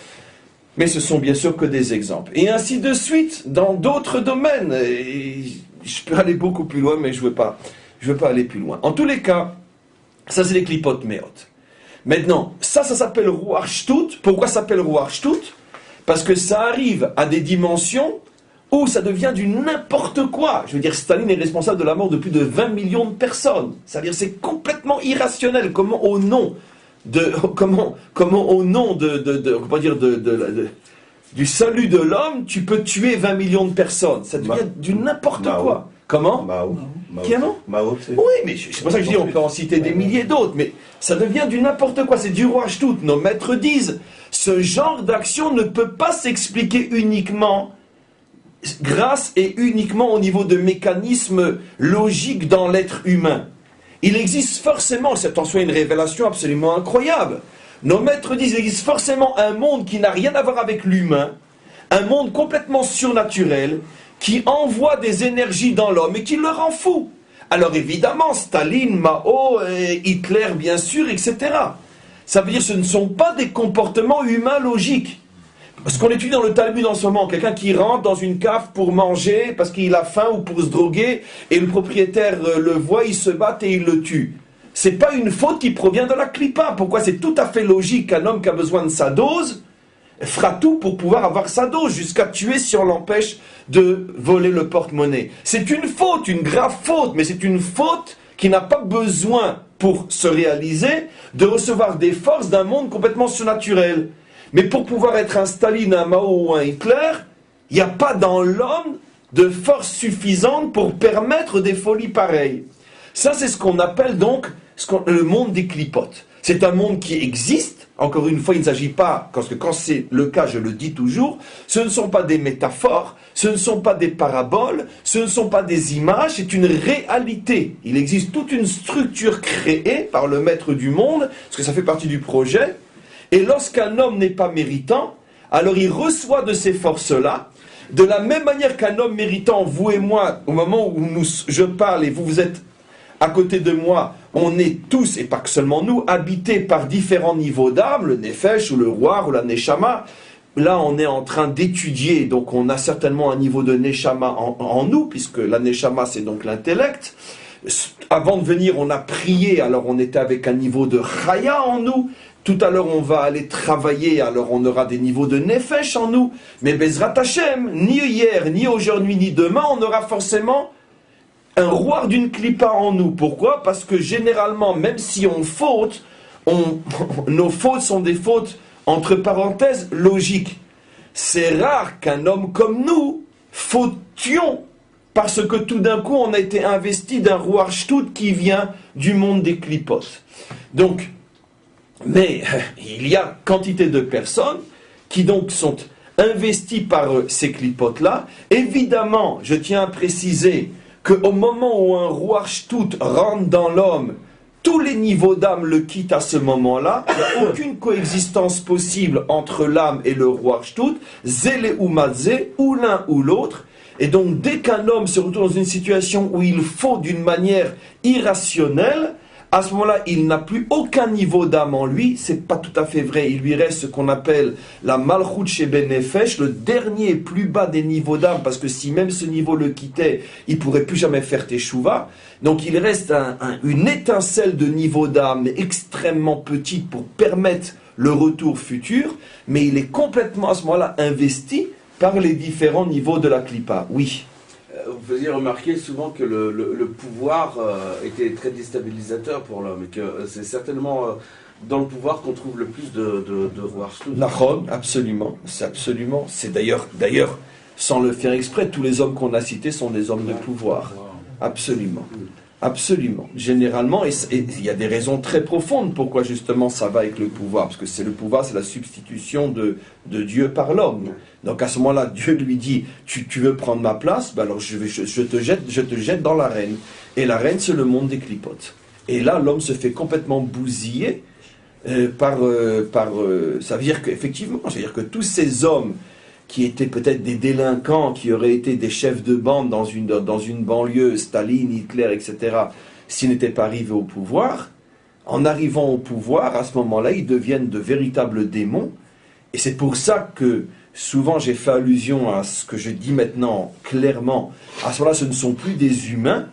Mais ce sont bien sûr que des exemples. Et ainsi de suite, dans d'autres domaines. Et je peux aller beaucoup plus loin, mais je veux pas aller plus loin. En tous les cas, ça c'est les klipot meot. Maintenant, ça s'appelle Ruach Shtut. Pourquoi ça s'appelle Ruach Shtut? Parce que ça arrive à des dimensions où ça devient du n'importe quoi. Je veux dire, Staline est responsable de la mort de plus de 20 millions de personnes. C'est-à-dire, c'est complètement irrationnel. Comment au nom du salut de l'homme, tu peux tuer 20 millions de personnes. Ça devient du n'importe quoi. Comment? Mao. Mao, oui, mais c'est pour ça que je dis, on peut en citer des milliers d'autres, mais ça devient du n'importe quoi, c'est du Ruach Shtut. Nos maîtres disent, ce genre d'action ne peut pas s'expliquer uniquement grâce et uniquement au niveau de mécanismes logiques dans l'être humain. Il existe forcément, c'est en soi une révélation absolument incroyable. Nos maîtres disent qu'il existe forcément un monde qui n'a rien à voir avec l'humain, Un monde complètement surnaturel qui envoie des énergies dans l'homme et qui le rend fou. Alors évidemment, Staline, Mao, Hitler bien sûr, etc. Ça veut dire que ce ne sont pas des comportements humains logiques. Ce qu'on étudie dans le Talmud en ce moment, quelqu'un qui rentre dans une cave pour manger parce qu'il a faim ou pour se droguer, et le propriétaire le voit, il se bat et il le tue. C'est pas une faute qui provient de la clipa. Pourquoi? C'est tout à fait logique qu'un homme qui a besoin de sa dose fera tout pour pouvoir avoir sa dose, jusqu'à tuer si on l'empêche de voler le porte-monnaie. C'est une faute, une grave faute, mais c'est une faute qui n'a pas besoin, pour se réaliser, de recevoir des forces d'un monde complètement surnaturel. Mais pour pouvoir être un Staline, un Mao ou un Hitler, il n'y a pas dans l'homme de force suffisante pour permettre des folies pareilles. Ça, c'est ce qu'on appelle donc le monde des clipotes. C'est un monde qui existe. Encore une fois, il ne s'agit pas, parce que quand c'est le cas, je le dis toujours, ce ne sont pas des métaphores, ce ne sont pas des paraboles, ce ne sont pas des images, c'est une réalité. Il existe toute une structure créée par le maître du monde, parce que ça fait partie du projet. Et lorsqu'un homme n'est pas méritant, alors il reçoit de ces forces-là, de la même manière qu'un homme méritant, vous et moi, au moment où je parle et vous êtes à côté de moi, on est tous, et pas que seulement nous, habités par différents niveaux d'âme, le Nefesh ou le Roi ou la Neshama. Là, on est en train d'étudier, donc on a certainement un niveau de Neshama en nous, puisque la Neshama, c'est donc l'intellect. Avant de venir, on a prié, alors on était avec un niveau de Chaya en nous. Tout à l'heure, on va aller travailler, alors on aura des niveaux de Nefesh en nous. Mais Bezrat Hashem, ni hier, ni aujourd'hui, ni demain, on aura forcément un roi d'une clipa en nous. Pourquoi? Parce que généralement, même si on faute, nos fautes sont des fautes, entre parenthèses, logiques. C'est rare qu'un homme comme nous fautions parce que tout d'un coup, on a été investi d'un roi shtout qui vient du monde des clipotes. Donc, mais il y a quantité de personnes qui donc sont investies par ces clipotes-là. Évidemment, je tiens à préciser qu'au moment où un roi shtout rentre dans l'homme, tous les niveaux d'âme le quittent à ce moment-là. Il n'y a aucune coexistence possible entre l'âme et le roi shtout, zélé ou mazé, ou l'un ou l'autre. Et donc, dès qu'un homme se retrouve dans une situation où il faut d'une manière irrationnelle, à ce moment-là, il n'a plus aucun niveau d'âme en lui. C'est pas tout à fait vrai. Il lui reste ce qu'on appelle la malchut sheben nefesh, le dernier plus bas des niveaux d'âme, parce que si même ce niveau le quittait, il pourrait plus jamais faire teshuva. Donc il reste une étincelle de niveau d'âme extrêmement petite pour permettre le retour futur, mais il est complètement à ce moment-là investi par les différents niveaux de la klipa. Oui. Vous faisiez remarquer souvent que le pouvoir était très déstabilisateur pour l'homme, et que c'est certainement dans le pouvoir qu'on trouve le plus de rois shtout. Nachon, absolument, c'est d'ailleurs, sans le faire exprès, tous les hommes qu'on a cités sont des hommes de pouvoir. Absolument. Absolument. Généralement, et il y a des raisons très profondes pourquoi justement ça va avec le pouvoir. Parce que le pouvoir, c'est la substitution de Dieu par l'homme. Donc à ce moment-là, Dieu lui dit, tu veux prendre ma place, ben alors je te jette dans l'arène. Et l'arène, c'est le monde des clipotes. Et là, l'homme se fait complètement bousiller ça veut dire qu'effectivement, c'est-à-dire que tous ces hommes qui étaient peut-être des délinquants, qui auraient été des chefs de bande dans une banlieue, Staline, Hitler, etc., s'ils n'étaient pas arrivés au pouvoir, en arrivant au pouvoir, à ce moment-là, ils deviennent de véritables démons. Et c'est pour ça que souvent j'ai fait allusion à ce que je dis maintenant clairement. À ce moment-là, ce ne sont plus des humains,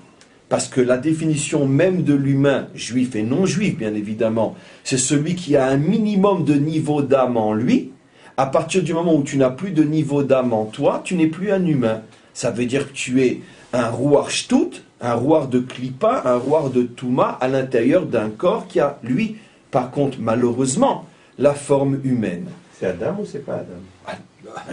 parce que la définition même de l'humain, juif et non juif, bien évidemment, c'est celui qui a un minimum de niveau d'âme en lui. À partir du moment où tu n'as plus de niveau d'âme en toi, tu n'es plus un humain. Ça veut dire que tu es un rouar shtout, un rouar de klipa, un rouar de touma à l'intérieur d'un corps qui a, lui, par contre, malheureusement, la forme humaine. C'est Adam ou c'est pas Adam?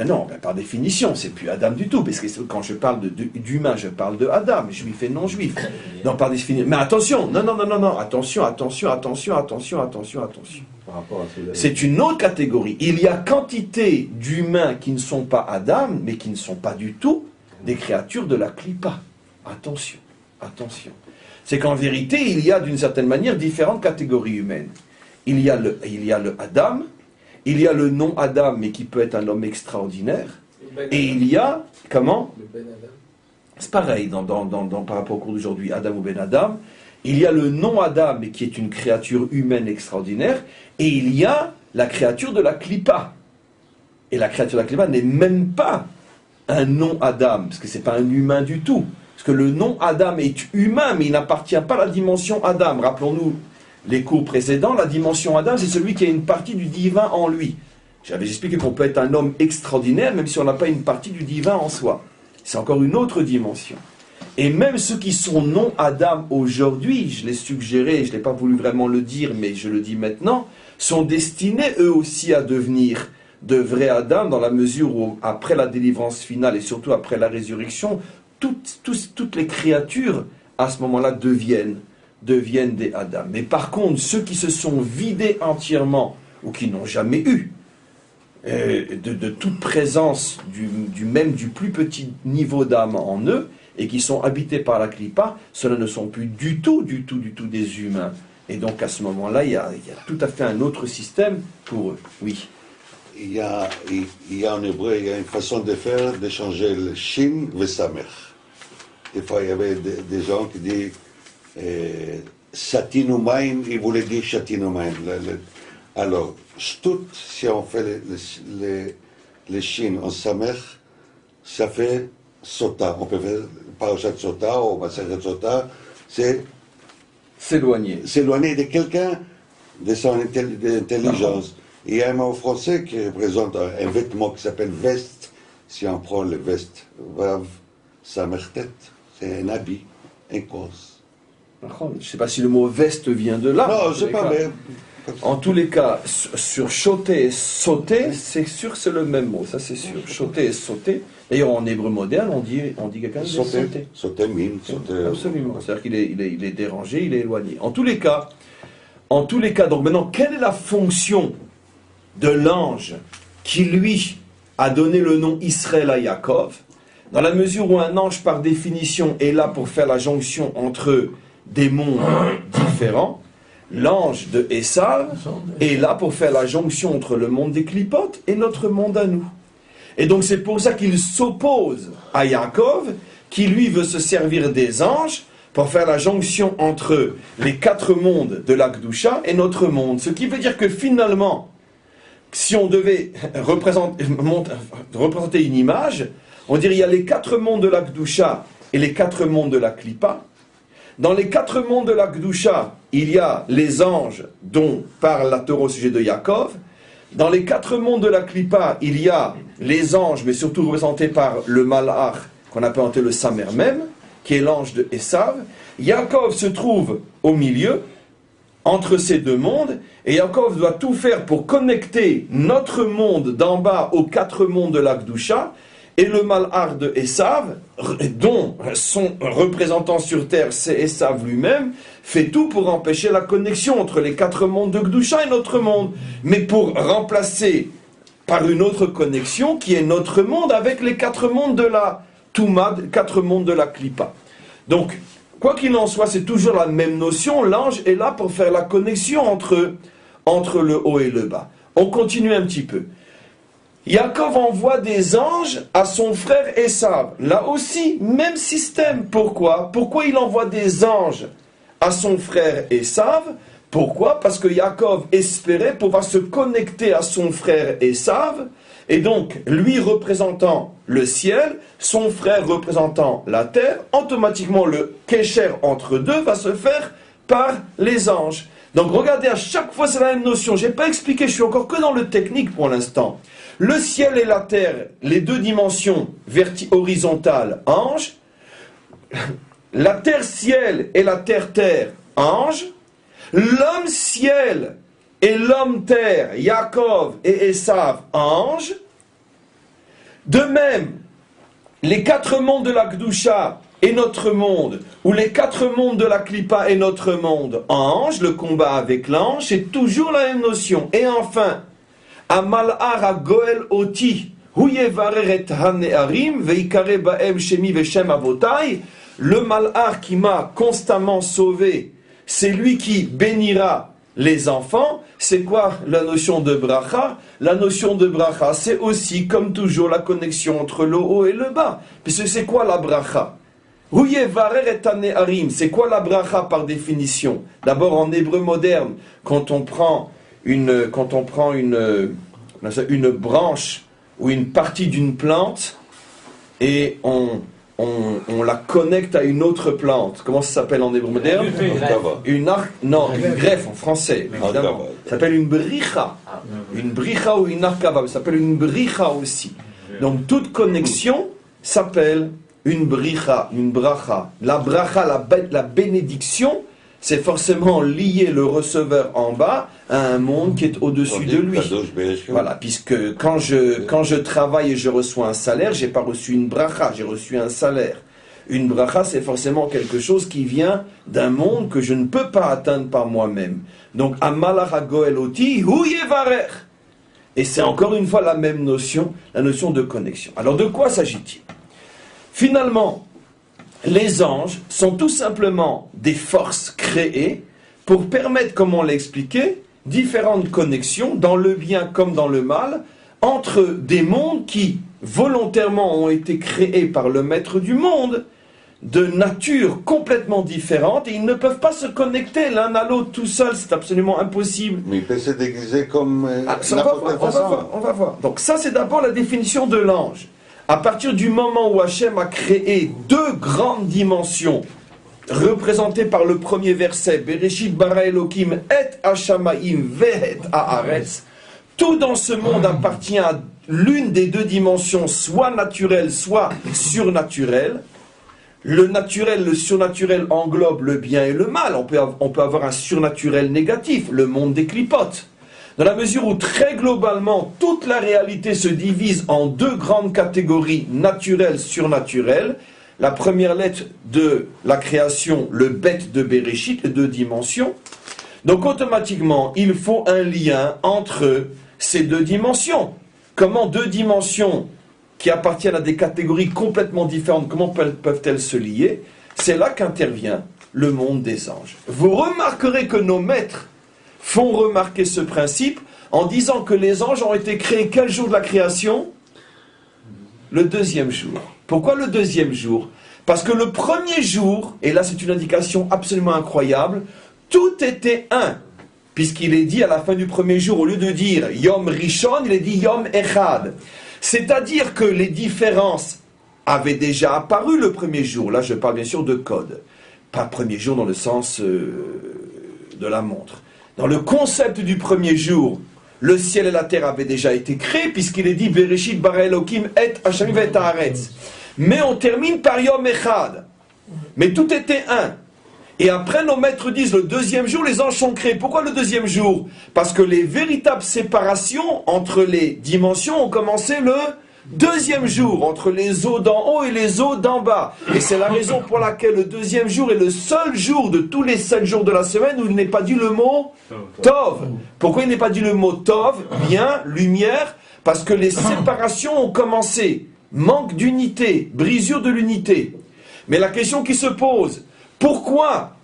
Non, par définition, c'est plus Adam du tout, parce que quand je parle d'humain, je parle de Adam, juif et non juif. Non, par définition. Mais attention, non, attention. C'est une autre catégorie. Il y a quantité d'humains qui ne sont pas Adam, mais qui ne sont pas du tout des créatures de la klipa. Attention. C'est qu'en vérité, il y a d'une certaine manière différentes catégories humaines. Il y a le Adam, il y a le non-Adam, mais qui peut être un homme extraordinaire, Et il y a, comment? Le Ben Adam. C'est pareil par rapport au cours d'aujourd'hui, Adam ou Ben Adam. Il y a le non-Adam, qui est une créature humaine extraordinaire, et il y a la créature de la Klippa. Et la créature de la Klippa n'est même pas un non-Adam, parce que ce n'est pas un humain du tout. Parce que le non-Adam est humain, mais il n'appartient pas à la dimension Adam. Rappelons-nous les cours précédents, la dimension Adam, c'est celui qui a une partie du divin en lui. J'avais expliqué qu'on peut être un homme extraordinaire, même si on n'a pas une partie du divin en soi. C'est encore une autre dimension. Et même ceux qui sont non-Adam aujourd'hui, je l'ai suggéré, je n'ai pas voulu vraiment le dire, mais je le dis maintenant, sont destinés eux aussi à devenir de vrais Adam, dans la mesure où, après la délivrance finale et surtout après la résurrection, toutes les créatures, à ce moment-là, deviennent des Adam. Mais par contre, ceux qui se sont vidés entièrement, ou qui n'ont jamais eu de toute présence du plus petit niveau d'âme en eux, et qui sont habités par la Klippa, ceux-là ne sont plus du tout des humains. Et donc à ce moment-là, il y a tout à fait un autre système pour eux. Oui. Il y a en hébreu, il y a une façon de faire, de changer le shin et samer. Des fois, il y avait des gens qui disent Satinumain, ils voulaient dire Satinumain. Alors, tout, si on fait les shin en samer, ça fait sota. On peut faire parashat sota ou maseret sota, c'est s'éloigner de quelqu'un, de son intelligence. Il y a un mot français qui représente un vêtement qui s'appelle veste. Si on prend le veste, vav, samertet, c'est un habit, un cause. Je ne sais pas si le mot veste vient de là. Non, je ne sais pas, mais... En tous les cas, sur choter et sauter, c'est sûr que c'est le même mot, ça c'est sûr. Choter et sauter. D'ailleurs, en hébreu moderne, on dit quelqu'un de sauter. Sauter, mine, sauter. Absolument. C'est-à-dire qu'il est dérangé, il est éloigné. En tous les cas, donc maintenant, quelle est la fonction de l'ange qui, lui, a donné le nom Israël à Yaakov? Dans la mesure où un ange, par définition, est là pour faire la jonction entre des mondes différents, l'ange de Esav est là pour faire la jonction entre le monde des clipotes et notre monde à nous. Et donc c'est pour ça qu'il s'oppose à Yaakov, qui lui veut se servir des anges pour faire la jonction entre les 4 mondes de la Kedusha et notre monde. Ce qui veut dire que finalement, si on devait représenter une image, on dirait qu'il y a les 4 mondes de la Kedusha et les 4 mondes de la Klippa. Dans les 4 mondes de la Kedusha, il y a les anges dont parle la Torah au sujet de Yaakov. Dans les 4 mondes de la Klippa, il y a les anges, mais surtout représentés par le Malach, qu'on appelle le Samer même, qui est l'ange de Esav. Yaakov se trouve au milieu, entre ces 2 mondes, et Yaakov doit tout faire pour connecter notre monde d'en bas aux 4 mondes de la Kedusha, et le Malach de Esav, dont son représentant sur terre, c'est Esav lui-même, fait tout pour empêcher la connexion entre les 4 mondes de Kedusha et notre monde, mais pour remplacer par une autre connexion qui est notre monde avec les 4 mondes de la Touma, 4 mondes de la Klippa. Donc, quoi qu'il en soit, c'est toujours la même notion, l'ange est là pour faire la connexion entre le haut et le bas. On continue un petit peu. Yaakov envoie des anges à son frère Esav. Là aussi, même système. Pourquoi? Pourquoi il envoie des anges à son frère Esav? Pourquoi? Parce que Yaakov espérait pouvoir se connecter à son frère Esav, et donc, lui représentant le ciel, son frère représentant la terre, automatiquement le kécher entre deux va se faire par les anges. Donc regardez, à chaque fois c'est la même notion. Je n'ai pas expliqué, je suis encore que dans le technique pour l'instant. Le ciel et la terre, les 2 dimensions horizontales, ange. La terre-ciel et la terre-terre, ange. L'homme ciel et l'homme terre, Yaakov et Esav, ange. De même, les 4 mondes de la Kedusha et notre monde, ou les 4 mondes de la Klippa et notre monde, ange, le combat avec l'ange, c'est toujours la même notion. Et enfin, Amal'ar ha-goel oti, hu yevarer et ha-ne'arim, ve'ikare ba'em shemi ve'shem avotai, le mal'ar qui m'a constamment sauvé, c'est lui qui bénira les enfants, c'est quoi la notion de bracha? La notion de bracha, c'est aussi, comme toujours, la connexion entre le haut et le bas. Puisque c'est quoi la bracha? C'est quoi la bracha par définition? D'abord, en hébreu moderne, quand on prend une branche ou une partie d'une plante et on la connecte à une autre plante. Comment ça s'appelle en hébreu moderne? Une greffe en français, évidemment. Ça s'appelle une bricha. Une bricha ou une arkava. Ça s'appelle une bricha aussi. Donc toute connexion s'appelle une bricha, une bracha. La bracha, la bénédiction, c'est forcément lier le receveur en bas à un monde qui est au-dessus de lui. Voilà, puisque quand je travaille et je reçois un salaire, j'ai pas reçu une bracha, j'ai reçu un salaire. Une bracha, c'est forcément quelque chose qui vient d'un monde que je ne peux pas atteindre par moi-même. Donc, Amalach hagoel oti hu yevarech. Et c'est encore une fois la même notion, la notion de connexion. Alors, de quoi s'agit-il? Finalement, les anges sont tout simplement des forces créées pour permettre, comme on l'a expliqué, différentes connexions, dans le bien comme dans le mal, entre des mondes qui, volontairement, ont été créés par le maître du monde, de nature complètement différente, et ils ne peuvent pas se connecter l'un à l'autre tout seuls, c'est absolument impossible. Mais il peut se déguiser comme on va voir. Donc ça, c'est d'abord la définition de l'ange. À partir du moment où Hachem a créé deux grandes dimensions, représentées par le premier verset, Bereshit bara Elokim et Hashamaim vehet haaretz, tout dans ce monde appartient à l'une des deux dimensions, soit naturelle, soit surnaturelle. Le naturel, le surnaturel englobe le bien et le mal. On peut avoir un surnaturel négatif, le monde des clipotes. Dans la mesure où très globalement, toute la réalité se divise en deux grandes catégories, naturelles, surnaturelles. La première lettre de la création, le bête de Bereshit, les deux dimensions. Donc automatiquement, il faut un lien entre ces deux dimensions. Comment deux dimensions qui appartiennent à des catégories complètement différentes, comment peuvent-elles se lier? C'est là qu'intervient le monde des anges. Vous remarquerez que nos maîtres font remarquer ce principe en disant que les anges ont été créés quel jour de la création? Le deuxième jour. Pourquoi le deuxième jour? Parce que le premier jour, et là c'est une indication absolument incroyable, tout était un. Puisqu'il est dit à la fin du premier jour, au lieu de dire Yom Rishon, il est dit Yom Echad. C'est-à-dire que les différences avaient déjà apparu le premier jour. Là je parle bien sûr de code. Pas premier jour dans le sens de la montre. Dans le concept du premier jour, le ciel et la terre avaient déjà été créés, puisqu'il est dit Bereshit bara Elokim et Hashamaim vehet haaretz. Mais on termine par Yom Echad. Mais tout était un. Et après, nos maîtres disent, le deuxième jour, les anges sont créés. Pourquoi le deuxième jour? Parce que les véritables séparations entre les dimensions ont commencé le deuxième jour, entre les eaux d'en haut et les eaux d'en bas. Et c'est la raison pour laquelle le deuxième jour est le seul jour de tous les 7 jours de la semaine où il n'est pas dit le mot Tov. Pourquoi il n'est pas dit le mot Tov? Bien, lumière, parce que les séparations ont commencé. Manque d'unité, brisure de l'unité. Mais la question qui se pose, pourquoi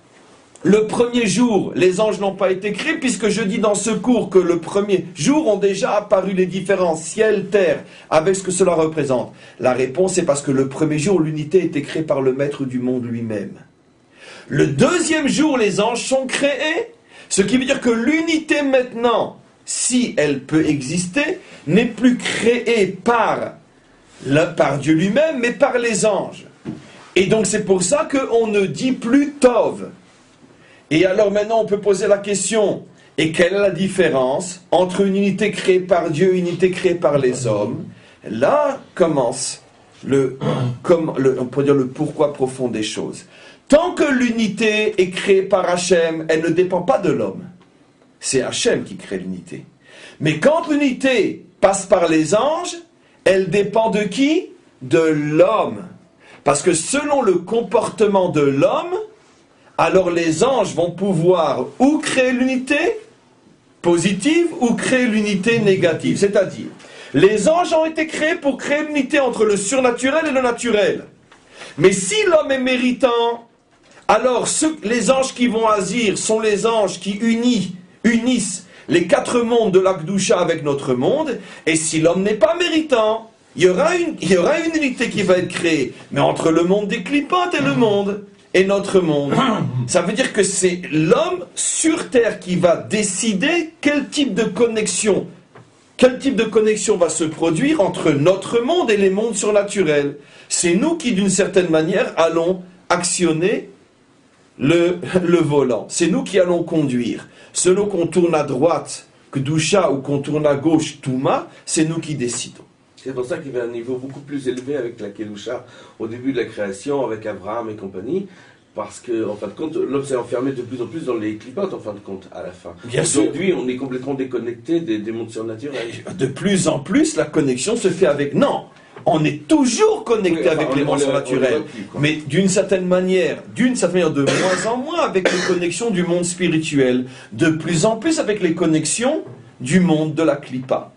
le premier jour, les anges n'ont pas été créés, puisque je dis dans ce cours que le premier jour ont déjà apparu les différences ciel, terre, avec ce que cela représente. La réponse est parce que le premier jour, l'unité était créée par le maître du monde lui-même. Le deuxième jour, les anges sont créés, ce qui veut dire que l'unité maintenant, si elle peut exister, n'est plus créée par Dieu lui-même, mais par les anges. Et donc c'est pour ça qu'on ne dit plus Tov. Et alors maintenant on peut poser la question, et quelle est la différence entre une unité créée par Dieu et une unité créée par les hommes? Là commence on pourrait dire le pourquoi profond des choses. Tant que l'unité est créée par Hachem, elle ne dépend pas de l'homme. C'est Hachem qui crée l'unité. Mais quand l'unité passe par les anges, elle dépend de qui? De l'homme. Parce que selon le comportement de l'homme, alors les anges vont pouvoir ou créer l'unité positive ou créer l'unité négative. C'est-à-dire, les anges ont été créés pour créer l'unité entre le surnaturel et le naturel. Mais si l'homme est méritant, alors les anges qui vont agir sont les anges qui unissent les 4 mondes de l'Akdoucha avec notre monde, et si l'homme n'est pas méritant, il y aura une unité qui va être créée, mais entre le monde des clipotes et le monde, et notre monde. Ça veut dire que c'est l'homme sur Terre qui va décider quel type de connexion va se produire entre notre monde et les mondes surnaturels. C'est nous qui, d'une certaine manière, allons actionner le volant. C'est nous qui allons conduire. Selon qu'on tourne à droite, Kedusha, ou qu'on tourne à gauche, Touma, c'est nous qui décidons. C'est pour ça qu'il y avait un niveau beaucoup plus élevé avec la Kedusha au début de la création, avec Abraham et compagnie, parce que, en fin de compte, l'homme s'est enfermé de plus en plus dans les clipotes, en fin de compte, à la fin. Bien sûr. Aujourd'hui, on est complètement déconnecté des mondes surnaturels. De plus en plus, la connexion se fait avec... Non, on est toujours connecté avec les mondes surnaturels, mais d'une certaine manière, de moins en moins avec les connexions du monde spirituel, de plus en plus avec les connexions du monde de la Klippa,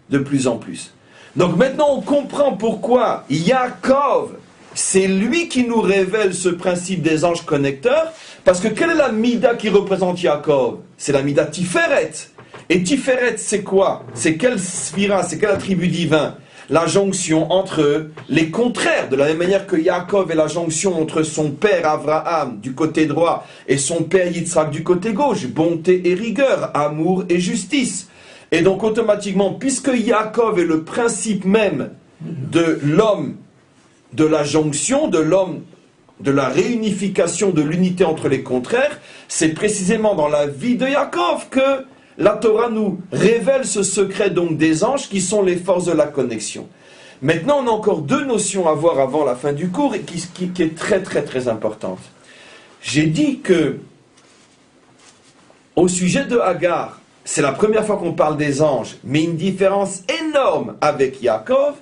de plus en plus. Donc maintenant, on comprend pourquoi Yaakov, c'est lui qui nous révèle ce principe des anges connecteurs, parce que quelle est la Mida qui représente Yaakov? C'est la Mida Tiferet. Et Tiferet, c'est quoi? C'est quelle sphira, c'est quel attribut divin? La jonction entre les contraires, de la même manière que Yaakov est la jonction entre son père Abraham du côté droit et son père Yitzhak du côté gauche, bonté et rigueur, amour et justice. Et donc automatiquement, puisque Yaakov est le principe même de l'homme, de la jonction, de l'homme, de la réunification, de l'unité entre les contraires, c'est précisément dans la vie de Yaakov que la Torah nous révèle ce secret donc des anges qui sont les forces de la connexion. Maintenant, on a encore 2 notions à voir avant la fin du cours et qui est très très très importante. J'ai dit que au sujet de Agar, c'est la première fois qu'on parle des anges, mais une différence énorme avec Yaakov,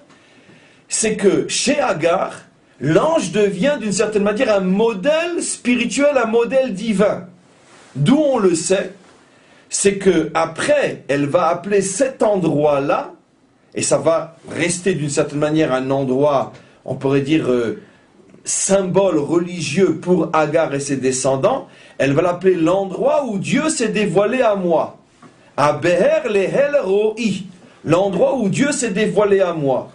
c'est que chez Agar, l'ange devient d'une certaine manière un modèle spirituel, un modèle divin. D'où on le sait, c'est que après, elle va appeler cet endroit-là, et ça va rester d'une certaine manière un endroit, on pourrait dire, symbole religieux pour Agar et ses descendants, elle va l'appeler l'endroit où Dieu s'est dévoilé à moi. Abeher lehel ro'i, l'endroit où Dieu s'est dévoilé à moi.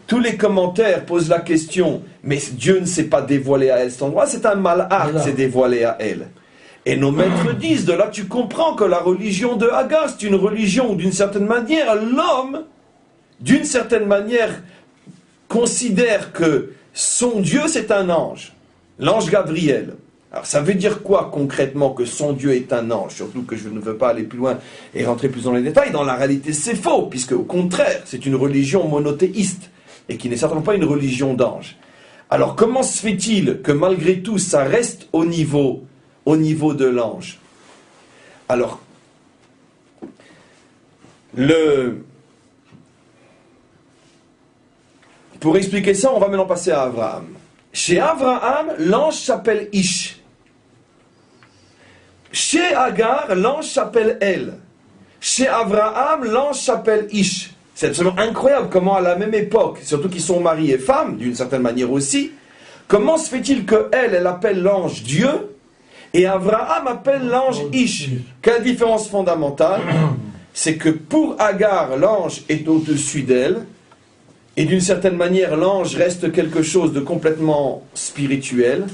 Tous les commentaires posent la question, mais Dieu ne s'est pas dévoilé à elle cet endroit, c'est un malach qui s'est dévoilé à elle. Et nos maîtres disent, de là tu comprends que la religion de Agar, c'est une religion où d'une certaine manière, l'homme, d'une certaine manière, considère que son Dieu c'est un ange, l'ange Gabriel. Alors ça veut dire quoi concrètement que son Dieu est un ange? Surtout que je ne veux pas aller plus loin et rentrer plus dans les détails. Dans la réalité c'est faux, puisque au contraire c'est une religion monothéiste et qui n'est certainement pas une religion d'ange. Alors comment se fait-il que malgré tout ça reste au niveau de l'ange? Alors, pour expliquer ça, on va maintenant passer à Abraham. Chez Abraham, l'ange s'appelle Ish. Chez Agar, l'ange s'appelle El. Chez Abraham, l'ange s'appelle Ish. C'est absolument incroyable comment à la même époque, surtout qu'ils sont mari et femme, d'une certaine manière aussi, comment se fait-il que elle appelle l'ange Dieu, et Abraham appelle l'ange Ish? Quelle différence fondamentale? C'est que pour Agar, l'ange est au-dessus d'elle, et d'une certaine manière, l'ange reste quelque chose de complètement spirituel,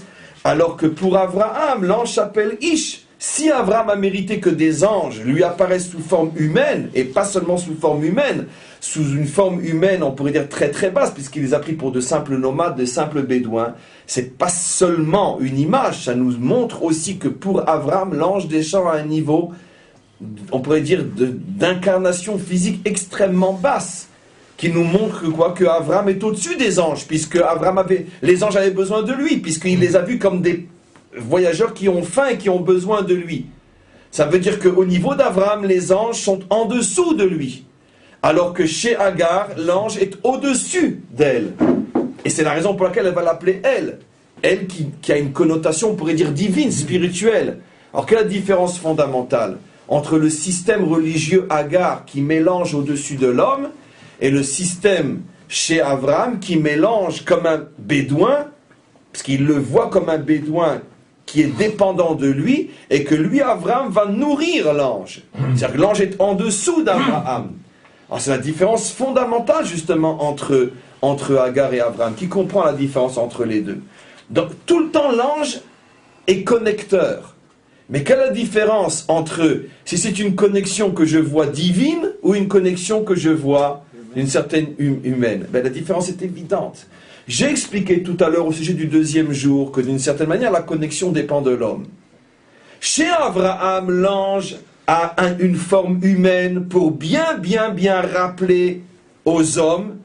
alors que pour Abraham, l'ange s'appelle Ish. Si Abraham a mérité que des anges lui apparaissent sous forme humaine, et pas seulement sous forme humaine, sous une forme humaine, on pourrait dire très très basse, puisqu'il les a pris pour de simples nomades, de simples bédouins, c'est pas seulement une image, ça nous montre aussi que pour Abraham, l'ange descend à un niveau, on pourrait dire, d'incarnation physique extrêmement basse, qui nous montre que quoi, que Abraham est au-dessus des anges, puisque les anges avaient besoin de lui, puisqu'il les a vus comme des voyageurs qui ont faim et qui ont besoin de lui. Ça veut dire qu'au niveau d'Abraham, les anges sont en dessous de lui, alors que chez Agar, l'ange est au-dessus d'elle. Et c'est la raison pour laquelle elle va l'appeler elle. Elle qui a une connotation, on pourrait dire, divine, spirituelle. Alors quelle est la différence fondamentale entre le système religieux Agar qui mélange au-dessus de l'homme et le système chez Abraham qui mélange comme un bédouin, parce qu'il le voit comme un bédouin qui est dépendant de lui, et que lui, Abraham, va nourrir l'ange. C'est-à-dire que l'ange est en dessous d'Abraham. Alors c'est la différence fondamentale, justement, entre Agar et Abraham. Qui comprend la différence entre les deux? Donc, tout le temps, l'ange est connecteur. Mais quelle est la différence entre si c'est une connexion que je vois divine ou une connexion que je vois d'une certaine humaine? La différence est évidente. J'ai expliqué tout à l'heure au sujet du deuxième jour que d'une certaine manière la connexion dépend de l'homme. Chez Abraham, l'ange a une forme humaine pour bien rappeler aux hommes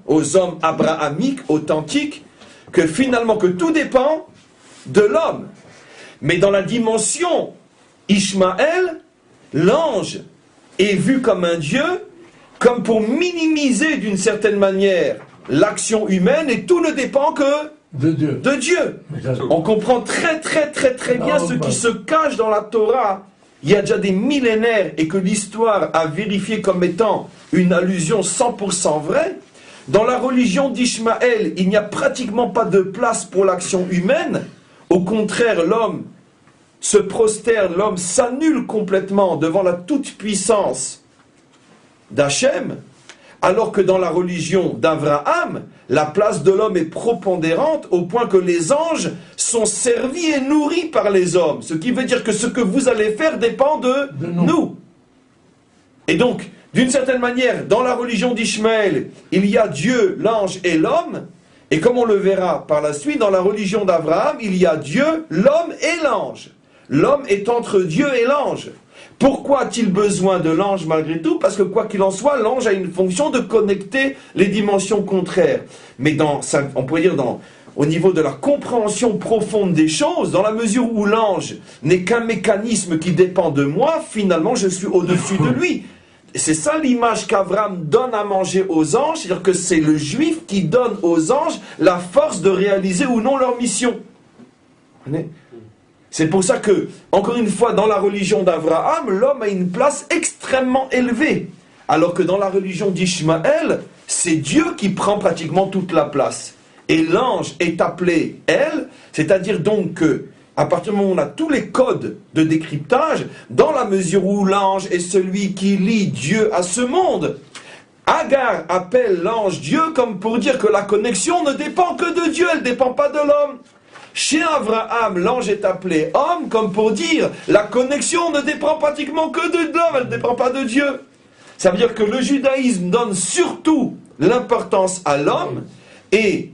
abrahamiques, authentiques, que finalement que tout dépend de l'homme. Mais dans la dimension Ishmaël, l'ange est vu comme un dieu, comme pour minimiser d'une certaine manière l'action humaine, et tout ne dépend que de Dieu. On comprend très bien ce qui se cache dans la Torah il y a déjà des millénaires, et que l'histoire a vérifié comme étant une allusion 100% vraie. Dans la religion d'Ishmaël, il n'y a pratiquement pas de place pour l'action humaine. Au contraire, l'homme se prosterne, l'homme s'annule complètement devant la toute-puissance d'Hachem, alors que dans la religion d'Abraham, la place de l'homme est prépondérante au point que les anges sont servis et nourris par les hommes. Ce qui veut dire que ce que vous allez faire dépend de nous. Et donc, d'une certaine manière, dans la religion d'Ishmaël, il y a Dieu, l'ange et l'homme. Et comme on le verra par la suite, dans la religion d'Abraham, il y a Dieu, l'homme et l'ange. L'homme est entre Dieu et l'ange. Pourquoi a-t-il besoin de l'ange malgré tout? Parce que quoi qu'il en soit, l'ange a une fonction de connecter les dimensions contraires. Mais on pourrait dire au niveau de la compréhension profonde des choses, dans la mesure où l'ange n'est qu'un mécanisme qui dépend de moi, finalement je suis au-dessus de lui. C'est ça l'image qu'Abraham donne à manger aux anges, c'est-à-dire que c'est le juif qui donne aux anges la force de réaliser ou non leur mission. C'est pour ça que, encore une fois, dans la religion d'Abraham, l'homme a une place extrêmement élevée. Alors que dans la religion d'Ishmaël, c'est Dieu qui prend pratiquement toute la place. Et l'ange est appelé elle, c'est-à-dire donc que, à partir du moment où on a tous les codes de décryptage, dans la mesure où l'ange est celui qui lie Dieu à ce monde, Agar appelle l'ange Dieu comme pour dire que la connexion ne dépend que de Dieu, elle ne dépend pas de l'homme. Chez Abraham, l'ange est appelé homme comme pour dire la connexion ne dépend pratiquement que de l'homme, elle ne dépend pas de Dieu. Ça veut dire que le judaïsme donne surtout l'importance à l'homme et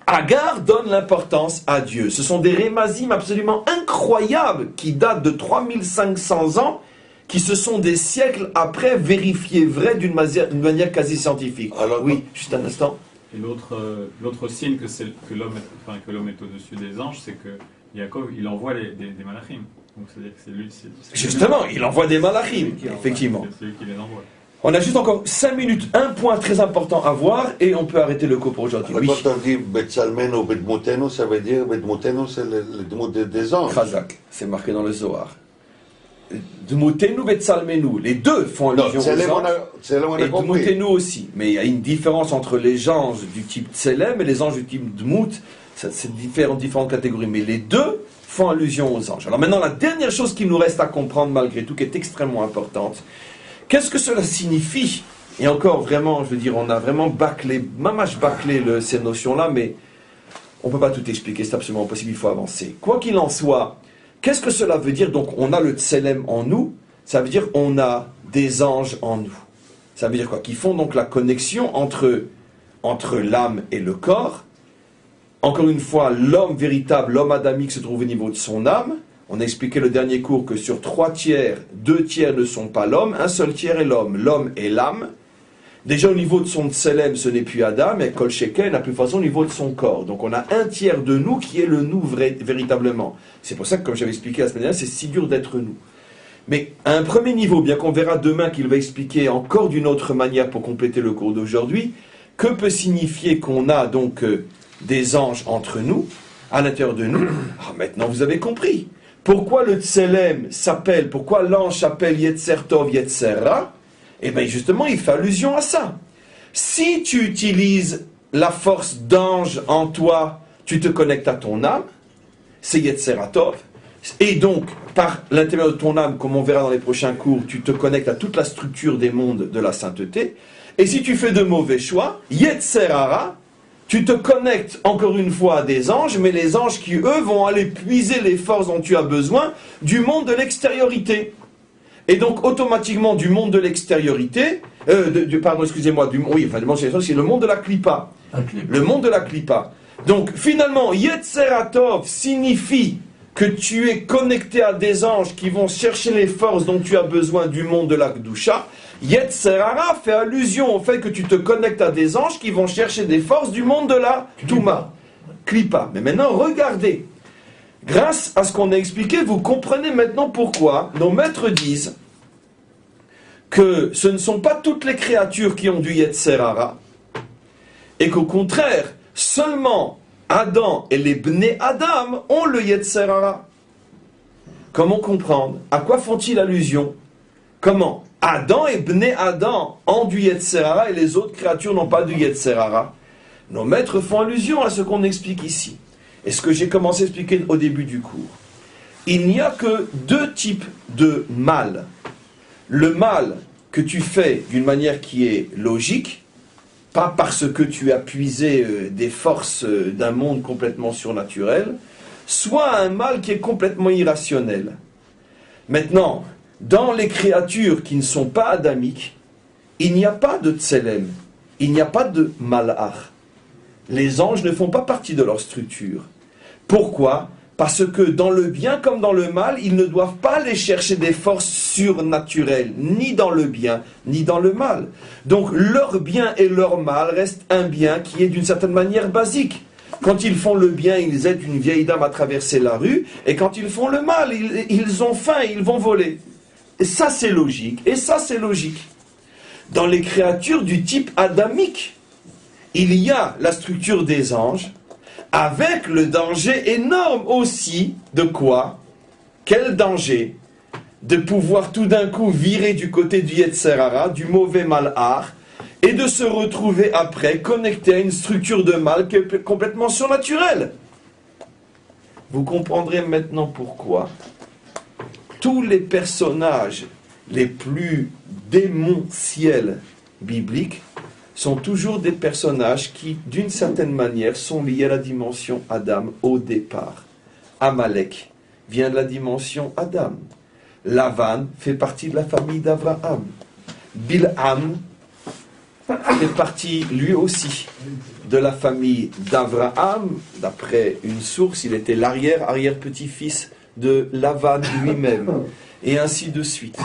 Agar donne l'importance à Dieu. Ce sont des rémazim absolument incroyables qui datent de 3500 ans, qui se sont des siècles après vérifiés vrais d'une manière quasi scientifique. Alors, oui, juste un instant. Et l'autre signe que l'homme est au-dessus des anges, c'est que Yaakov, il envoie des malachim. Donc c'est-à-dire que c'est lui. Justement, il envoie des malachim, effectivement. C'est lui qui les envoie. On a juste encore 5 minutes, un point très important à voir, et on peut arrêter le cours pour aujourd'hui. Oui. Quand on dit Betsalmen ou Betmoutenu, ça veut dire Betmoutenu, c'est le mot des anges. Chazak, c'est marqué dans le Zohar. Dmoutenu, Betsalmenu, les deux font allusion aux anges. Et Dmoutenu aussi. Mais il y a une différence entre les anges du type Tselem et les anges du type Dmout. C'est différentes catégories. Mais les deux font allusion aux anges. Alors maintenant, la dernière chose qu'il nous reste à comprendre malgré tout, qui est extrêmement importante, qu'est-ce que cela signifie? Et encore vraiment, je veux dire, on a vraiment bâclé ces notions-là, mais on ne peut pas tout expliquer, c'est absolument impossible, il faut avancer. Quoi qu'il en soit, qu'est-ce que cela veut dire? Donc on a le Tselem en nous, ça veut dire on a des anges en nous. Ça veut dire quoi? Qui font donc la connexion entre l'âme et le corps. Encore une fois, l'homme véritable, l'homme adamique se trouve au niveau de son âme. On a expliqué le dernier cours que sur 3 tiers, 2 tiers ne sont pas l'homme, un seul tiers est l'homme. L'homme est l'âme. Déjà au niveau de son Tselem, ce n'est plus Adam, et Kol Shekel n'a plus façon au niveau de son corps. Donc on a un tiers de nous qui est le nous véritablement. C'est pour ça que, comme j'avais expliqué la semaine dernière, c'est si dur d'être nous. Mais à un premier niveau, bien qu'on verra demain qu'il va expliquer encore d'une autre manière pour compléter le cours d'aujourd'hui, que peut signifier qu'on a donc des anges entre nous, à l'intérieur de nous? Maintenant vous avez compris. Pourquoi le Tselem s'appelle, pourquoi l'ange s'appelle Yetzer Tov, Yetzer Ra? Eh bien justement, il fait allusion à ça. Si tu utilises la force d'ange en toi, tu te connectes à ton âme. c'est Yetzeratov. Et donc, par l'intermédiaire de ton âme, comme on verra dans les prochains cours, tu te connectes à toute la structure des mondes de la sainteté. Et si tu fais de mauvais choix, Yetzerara, tu te connectes encore une fois à des anges, mais les anges qui, eux, vont aller puiser les forces dont tu as besoin du monde de l'extériorité. Et donc, automatiquement, du monde de l'extériorité, pardon, excusez-moi, c'est le monde de la Klippa. Le monde de la Klippa. Donc, finalement, Yetzeratov signifie que tu es connecté à des anges qui vont chercher les forces dont tu as besoin du monde de la Kedusha. Yetzerara fait allusion au fait que tu te connectes à des anges qui vont chercher des forces du monde de la Touma, Klippa. Mais maintenant, regardez. Grâce à ce qu'on a expliqué, vous comprenez maintenant pourquoi nos maîtres disent que ce ne sont pas toutes les créatures qui ont du Yetzerara, et qu'au contraire, seulement Adam et les Bnei Adam ont le Yetzerara. Comment comprendre? À quoi font-ils allusion? Comment Adam et Bnei Adam ont du Yetzerara et les autres créatures n'ont pas du Yetzerara? Nos maîtres font allusion à ce qu'on explique ici. Et ce que j'ai commencé à expliquer au début du cours. Il n'y a que deux types de mal. Le mal que tu fais d'une manière qui est logique, pas parce que tu as puisé des forces d'un monde complètement surnaturel, soit un mal qui est complètement irrationnel. Maintenant, dans les créatures qui ne sont pas adamiques, il n'y a pas de tselem, il n'y a pas de malach. Les anges ne font pas partie de leur structure. Pourquoi? Parce que dans le bien comme dans le mal, ils ne doivent pas aller chercher des forces surnaturelles, ni dans le bien, ni dans le mal. Donc leur bien et leur mal restent un bien qui est d'une certaine manière basique. Quand ils font le bien, ils aident une vieille dame à traverser la rue, et quand ils font le mal, ils ont faim et ils vont voler. Et ça c'est logique, et ça c'est logique. Dans les créatures du type adamique, il y a la structure des anges, avec le danger énorme aussi de quoi? Quel danger? De pouvoir tout d'un coup virer du côté du Yetzerara, du mauvais malhar, et de se retrouver après connecté à une structure de mal qui est complètement surnaturelle. Vous comprendrez maintenant pourquoi tous les personnages les plus démentiels bibliques sont toujours des personnages qui, d'une certaine manière, sont liés à la dimension Adam au départ. Amalek vient de la dimension Adam. Lavan fait partie de la famille d'Abraham. Bilham fait partie, lui aussi, de la famille d'Abraham. D'après une source, il était l'arrière-petit-fils de Lavan lui-même. Et ainsi de suite.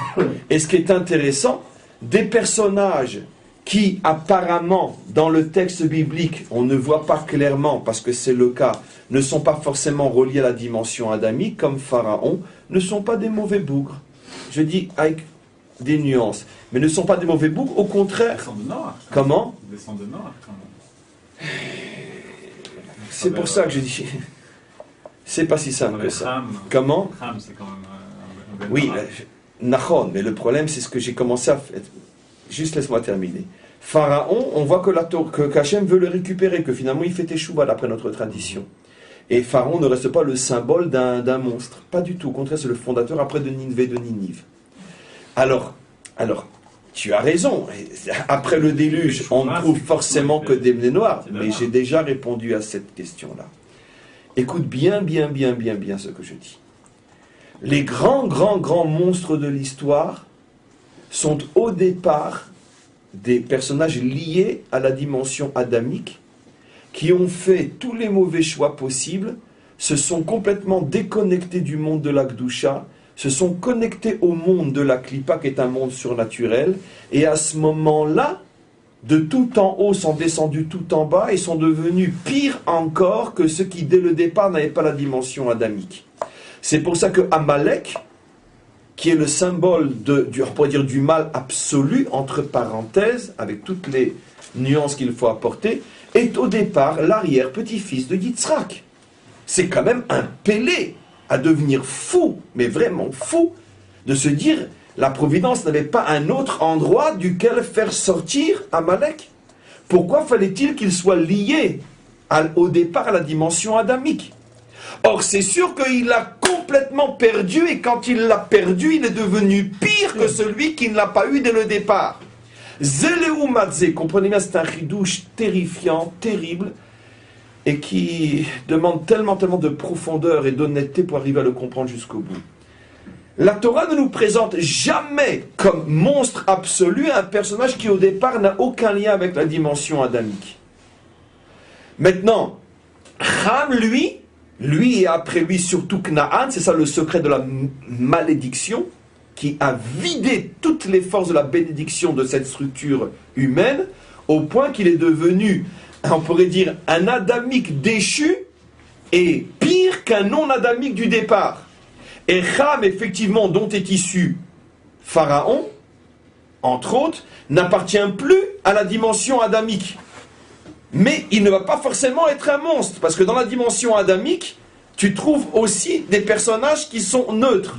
Et ce qui est intéressant, des personnages qui apparemment, dans le texte biblique, on ne voit pas clairement, parce que c'est le cas, ne sont pas forcément reliés à la dimension adamique, comme Pharaon, ne sont pas des mauvais bougres. Je dis avec des nuances, mais ne sont pas des mauvais bougres, au contraire. Descend de Noach. Comment? Descend de Noach. C'est pour ça que je dis, c'est pas si simple que ça. Comment? Kham, c'est quand même un bel Oui, Noach. Nachon, mais le problème c'est ce que j'ai commencé à faire. Juste laisse-moi terminer. Pharaon, on voit que Hachem veut le récupérer, que finalement il fait teshuva d'après notre tradition. Et Pharaon ne reste pas le symbole d'un monstre. Pas du tout. Au contraire, c'est le fondateur après de Ninive. Alors, tu as raison. Après le déluge, on ne trouve forcément que des Bnei noirs. Mais j'ai déjà répondu à cette question-là. Écoute bien ce que je dis. Les grands monstres de l'histoire sont au départ des personnages liés à la dimension adamique qui ont fait tous les mauvais choix possibles, se sont complètement déconnectés du monde de la Kedusha, se sont connectés au monde de la Klippa qui est un monde surnaturel, et à ce moment-là, de tout en haut sont descendus tout en bas et sont devenus pires encore que ceux qui dès le départ n'avaient pas la dimension adamique. C'est pour ça que Amalek, qui est le symbole on pourrait dire du mal absolu, entre parenthèses, avec toutes les nuances qu'il faut apporter, est au départ l'arrière-petit-fils de Yitzhak. C'est quand même un pélé à devenir fou, mais vraiment fou, de se dire, la Providence n'avait pas un autre endroit duquel faire sortir Amalek. Pourquoi fallait-il qu'il soit lié au départ à la dimension adamique? Or, c'est sûr qu'il l'a complètement perdu, et quand il l'a perdu, il est devenu pire que celui qui ne l'a pas eu dès le départ. Zeleu Madze, comprenez bien, c'est un chidouche terrifiant, terrible, et qui demande tellement de profondeur et d'honnêteté pour arriver à le comprendre jusqu'au bout. La Torah ne nous présente jamais comme monstre absolu un personnage qui au départ n'a aucun lien avec la dimension adamique. Maintenant, Ham, lui et après lui surtout Knaan, c'est ça le secret de la malédiction, qui a vidé toutes les forces de la bénédiction de cette structure humaine, au point qu'il est devenu, on pourrait dire, un adamique déchu, et pire qu'un non-adamique du départ. Et Ham, effectivement, dont est issu Pharaon, entre autres, n'appartient plus à la dimension adamique. Mais il ne va pas forcément être un monstre, parce que dans la dimension adamique, tu trouves aussi des personnages qui sont neutres.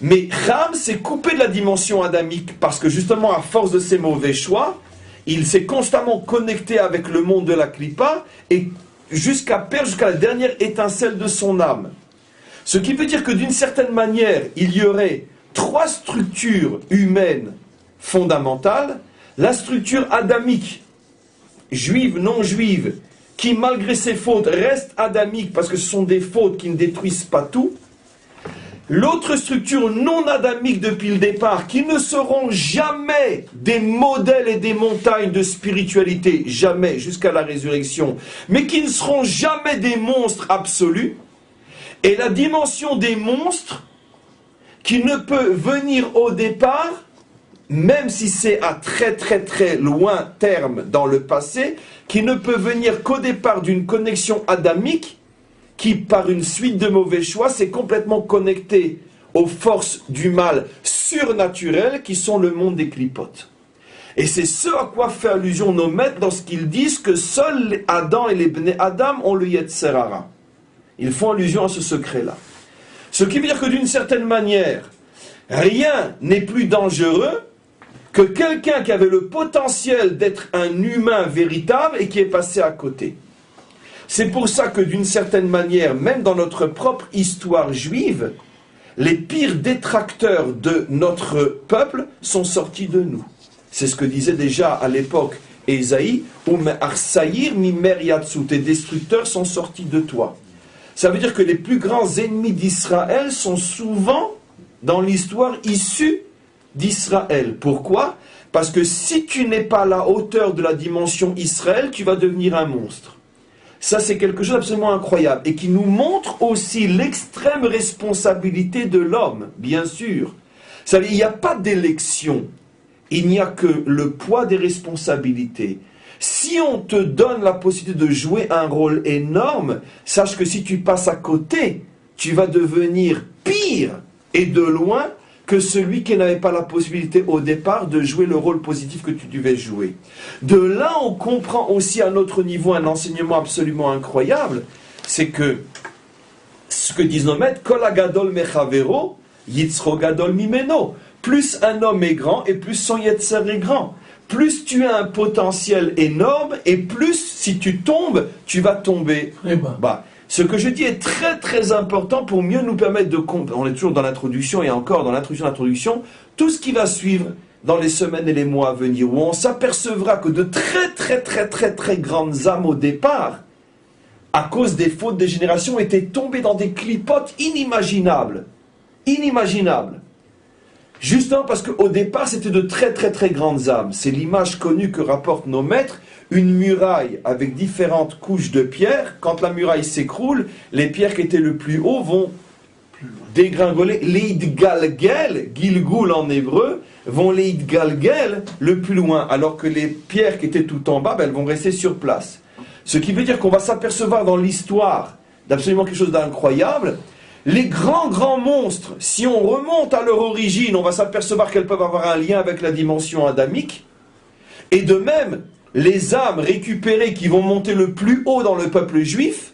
Mais Ham s'est coupé de la dimension adamique, parce que justement, à force de ses mauvais choix, il s'est constamment connecté avec le monde de la Klippa, et jusqu'à perdre jusqu'à la dernière étincelle de son âme. Ce qui veut dire que d'une certaine manière, il y aurait 3 structures humaines fondamentales. La structure adamique, juive, non juive, qui malgré ses fautes reste adamique parce que ce sont des fautes qui ne détruisent pas tout. L'autre structure non adamique depuis le départ, qui ne seront jamais des modèles et des montagnes de spiritualité, jamais, jusqu'à la résurrection, mais qui ne seront jamais des monstres absolus. Et la dimension des monstres, qui ne peut venir au départ, même si c'est à très loin terme dans le passé, qui ne peut venir qu'au départ d'une connexion adamique, qui par une suite de mauvais choix s'est complètement connecté aux forces du mal surnaturelles qui sont le monde des clipotes. Et c'est ce à quoi fait allusion nos maîtres lorsqu'ils disent que seuls Adam et les Bnei Adam ont le Yetzer Hara. Ils font allusion à ce secret-là. Ce qui veut dire que d'une certaine manière, rien n'est plus dangereux que quelqu'un qui avait le potentiel d'être un humain véritable et qui est passé à côté. C'est pour ça que d'une certaine manière, même dans notre propre histoire juive, les pires détracteurs de notre peuple sont sortis de nous. C'est ce que disait déjà à l'époque Ésaïe, « Ume arsaïr mimer yatsu » tes destructeurs sont sortis de toi. Ça veut dire que les plus grands ennemis d'Israël sont souvent, dans l'histoire, issus d'Israël. Pourquoi ? Parce que si tu n'es pas à la hauteur de la dimension Israël, tu vas devenir un monstre. Ça, c'est quelque chose d'absolument incroyable et qui nous montre aussi l'extrême responsabilité de l'homme, bien sûr. Ça veut dire, il n'y a pas d'élection, il n'y a que le poids des responsabilités. Si on te donne la possibilité de jouer un rôle énorme, sache que si tu passes à côté, tu vas devenir pire et de loin que celui qui n'avait pas la possibilité au départ de jouer le rôle positif que tu devais jouer. De là, on comprend aussi à notre niveau un enseignement absolument incroyable, c'est que ce que disent nos maîtres, Kol hagadol mechavero, yitzro gadol mimeno. Plus un homme est grand et plus son yetzer est grand. Plus tu as un potentiel énorme et plus, si tu tombes, tu vas tomber bas. Ce que je dis est très important pour mieux nous permettre de comprendre. On est toujours dans l'introduction et encore dans l'introduction, tout ce qui va suivre dans les semaines et les mois à venir, où on s'apercevra que de très grandes âmes au départ, à cause des fautes des générations, étaient tombées dans des clipotes inimaginables. Inimaginables. Justement parce qu'au départ, c'était de très grandes âmes. C'est l'image connue que rapportent nos maîtres, une muraille avec différentes couches de pierres. Quand la muraille s'écroule, les pierres qui étaient le plus haut vont dégringoler. Leidgalgel, Gilgul en hébreu, vont leidgalgel le plus loin, alors que les pierres qui étaient tout en bas, elles vont rester sur place. Ce qui veut dire qu'on va s'apercevoir dans l'histoire d'absolument quelque chose d'incroyable. Les grands monstres, si on remonte à leur origine, on va s'apercevoir qu'elles peuvent avoir un lien avec la dimension adamique. Et de même, les âmes récupérées qui vont monter le plus haut dans le peuple juif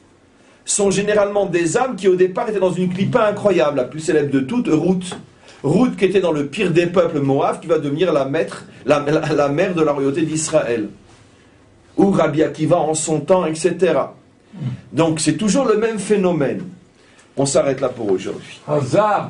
sont généralement des âmes qui au départ étaient dans une clipa incroyable, la plus célèbre de toutes, Ruth. Ruth qui était dans le pire des peuples, Moab, qui va devenir la mère de la royauté d'Israël. Ou Rabbi Akiva en son temps, etc. Donc c'est toujours le même phénomène. On s'arrête là pour aujourd'hui. Hazar,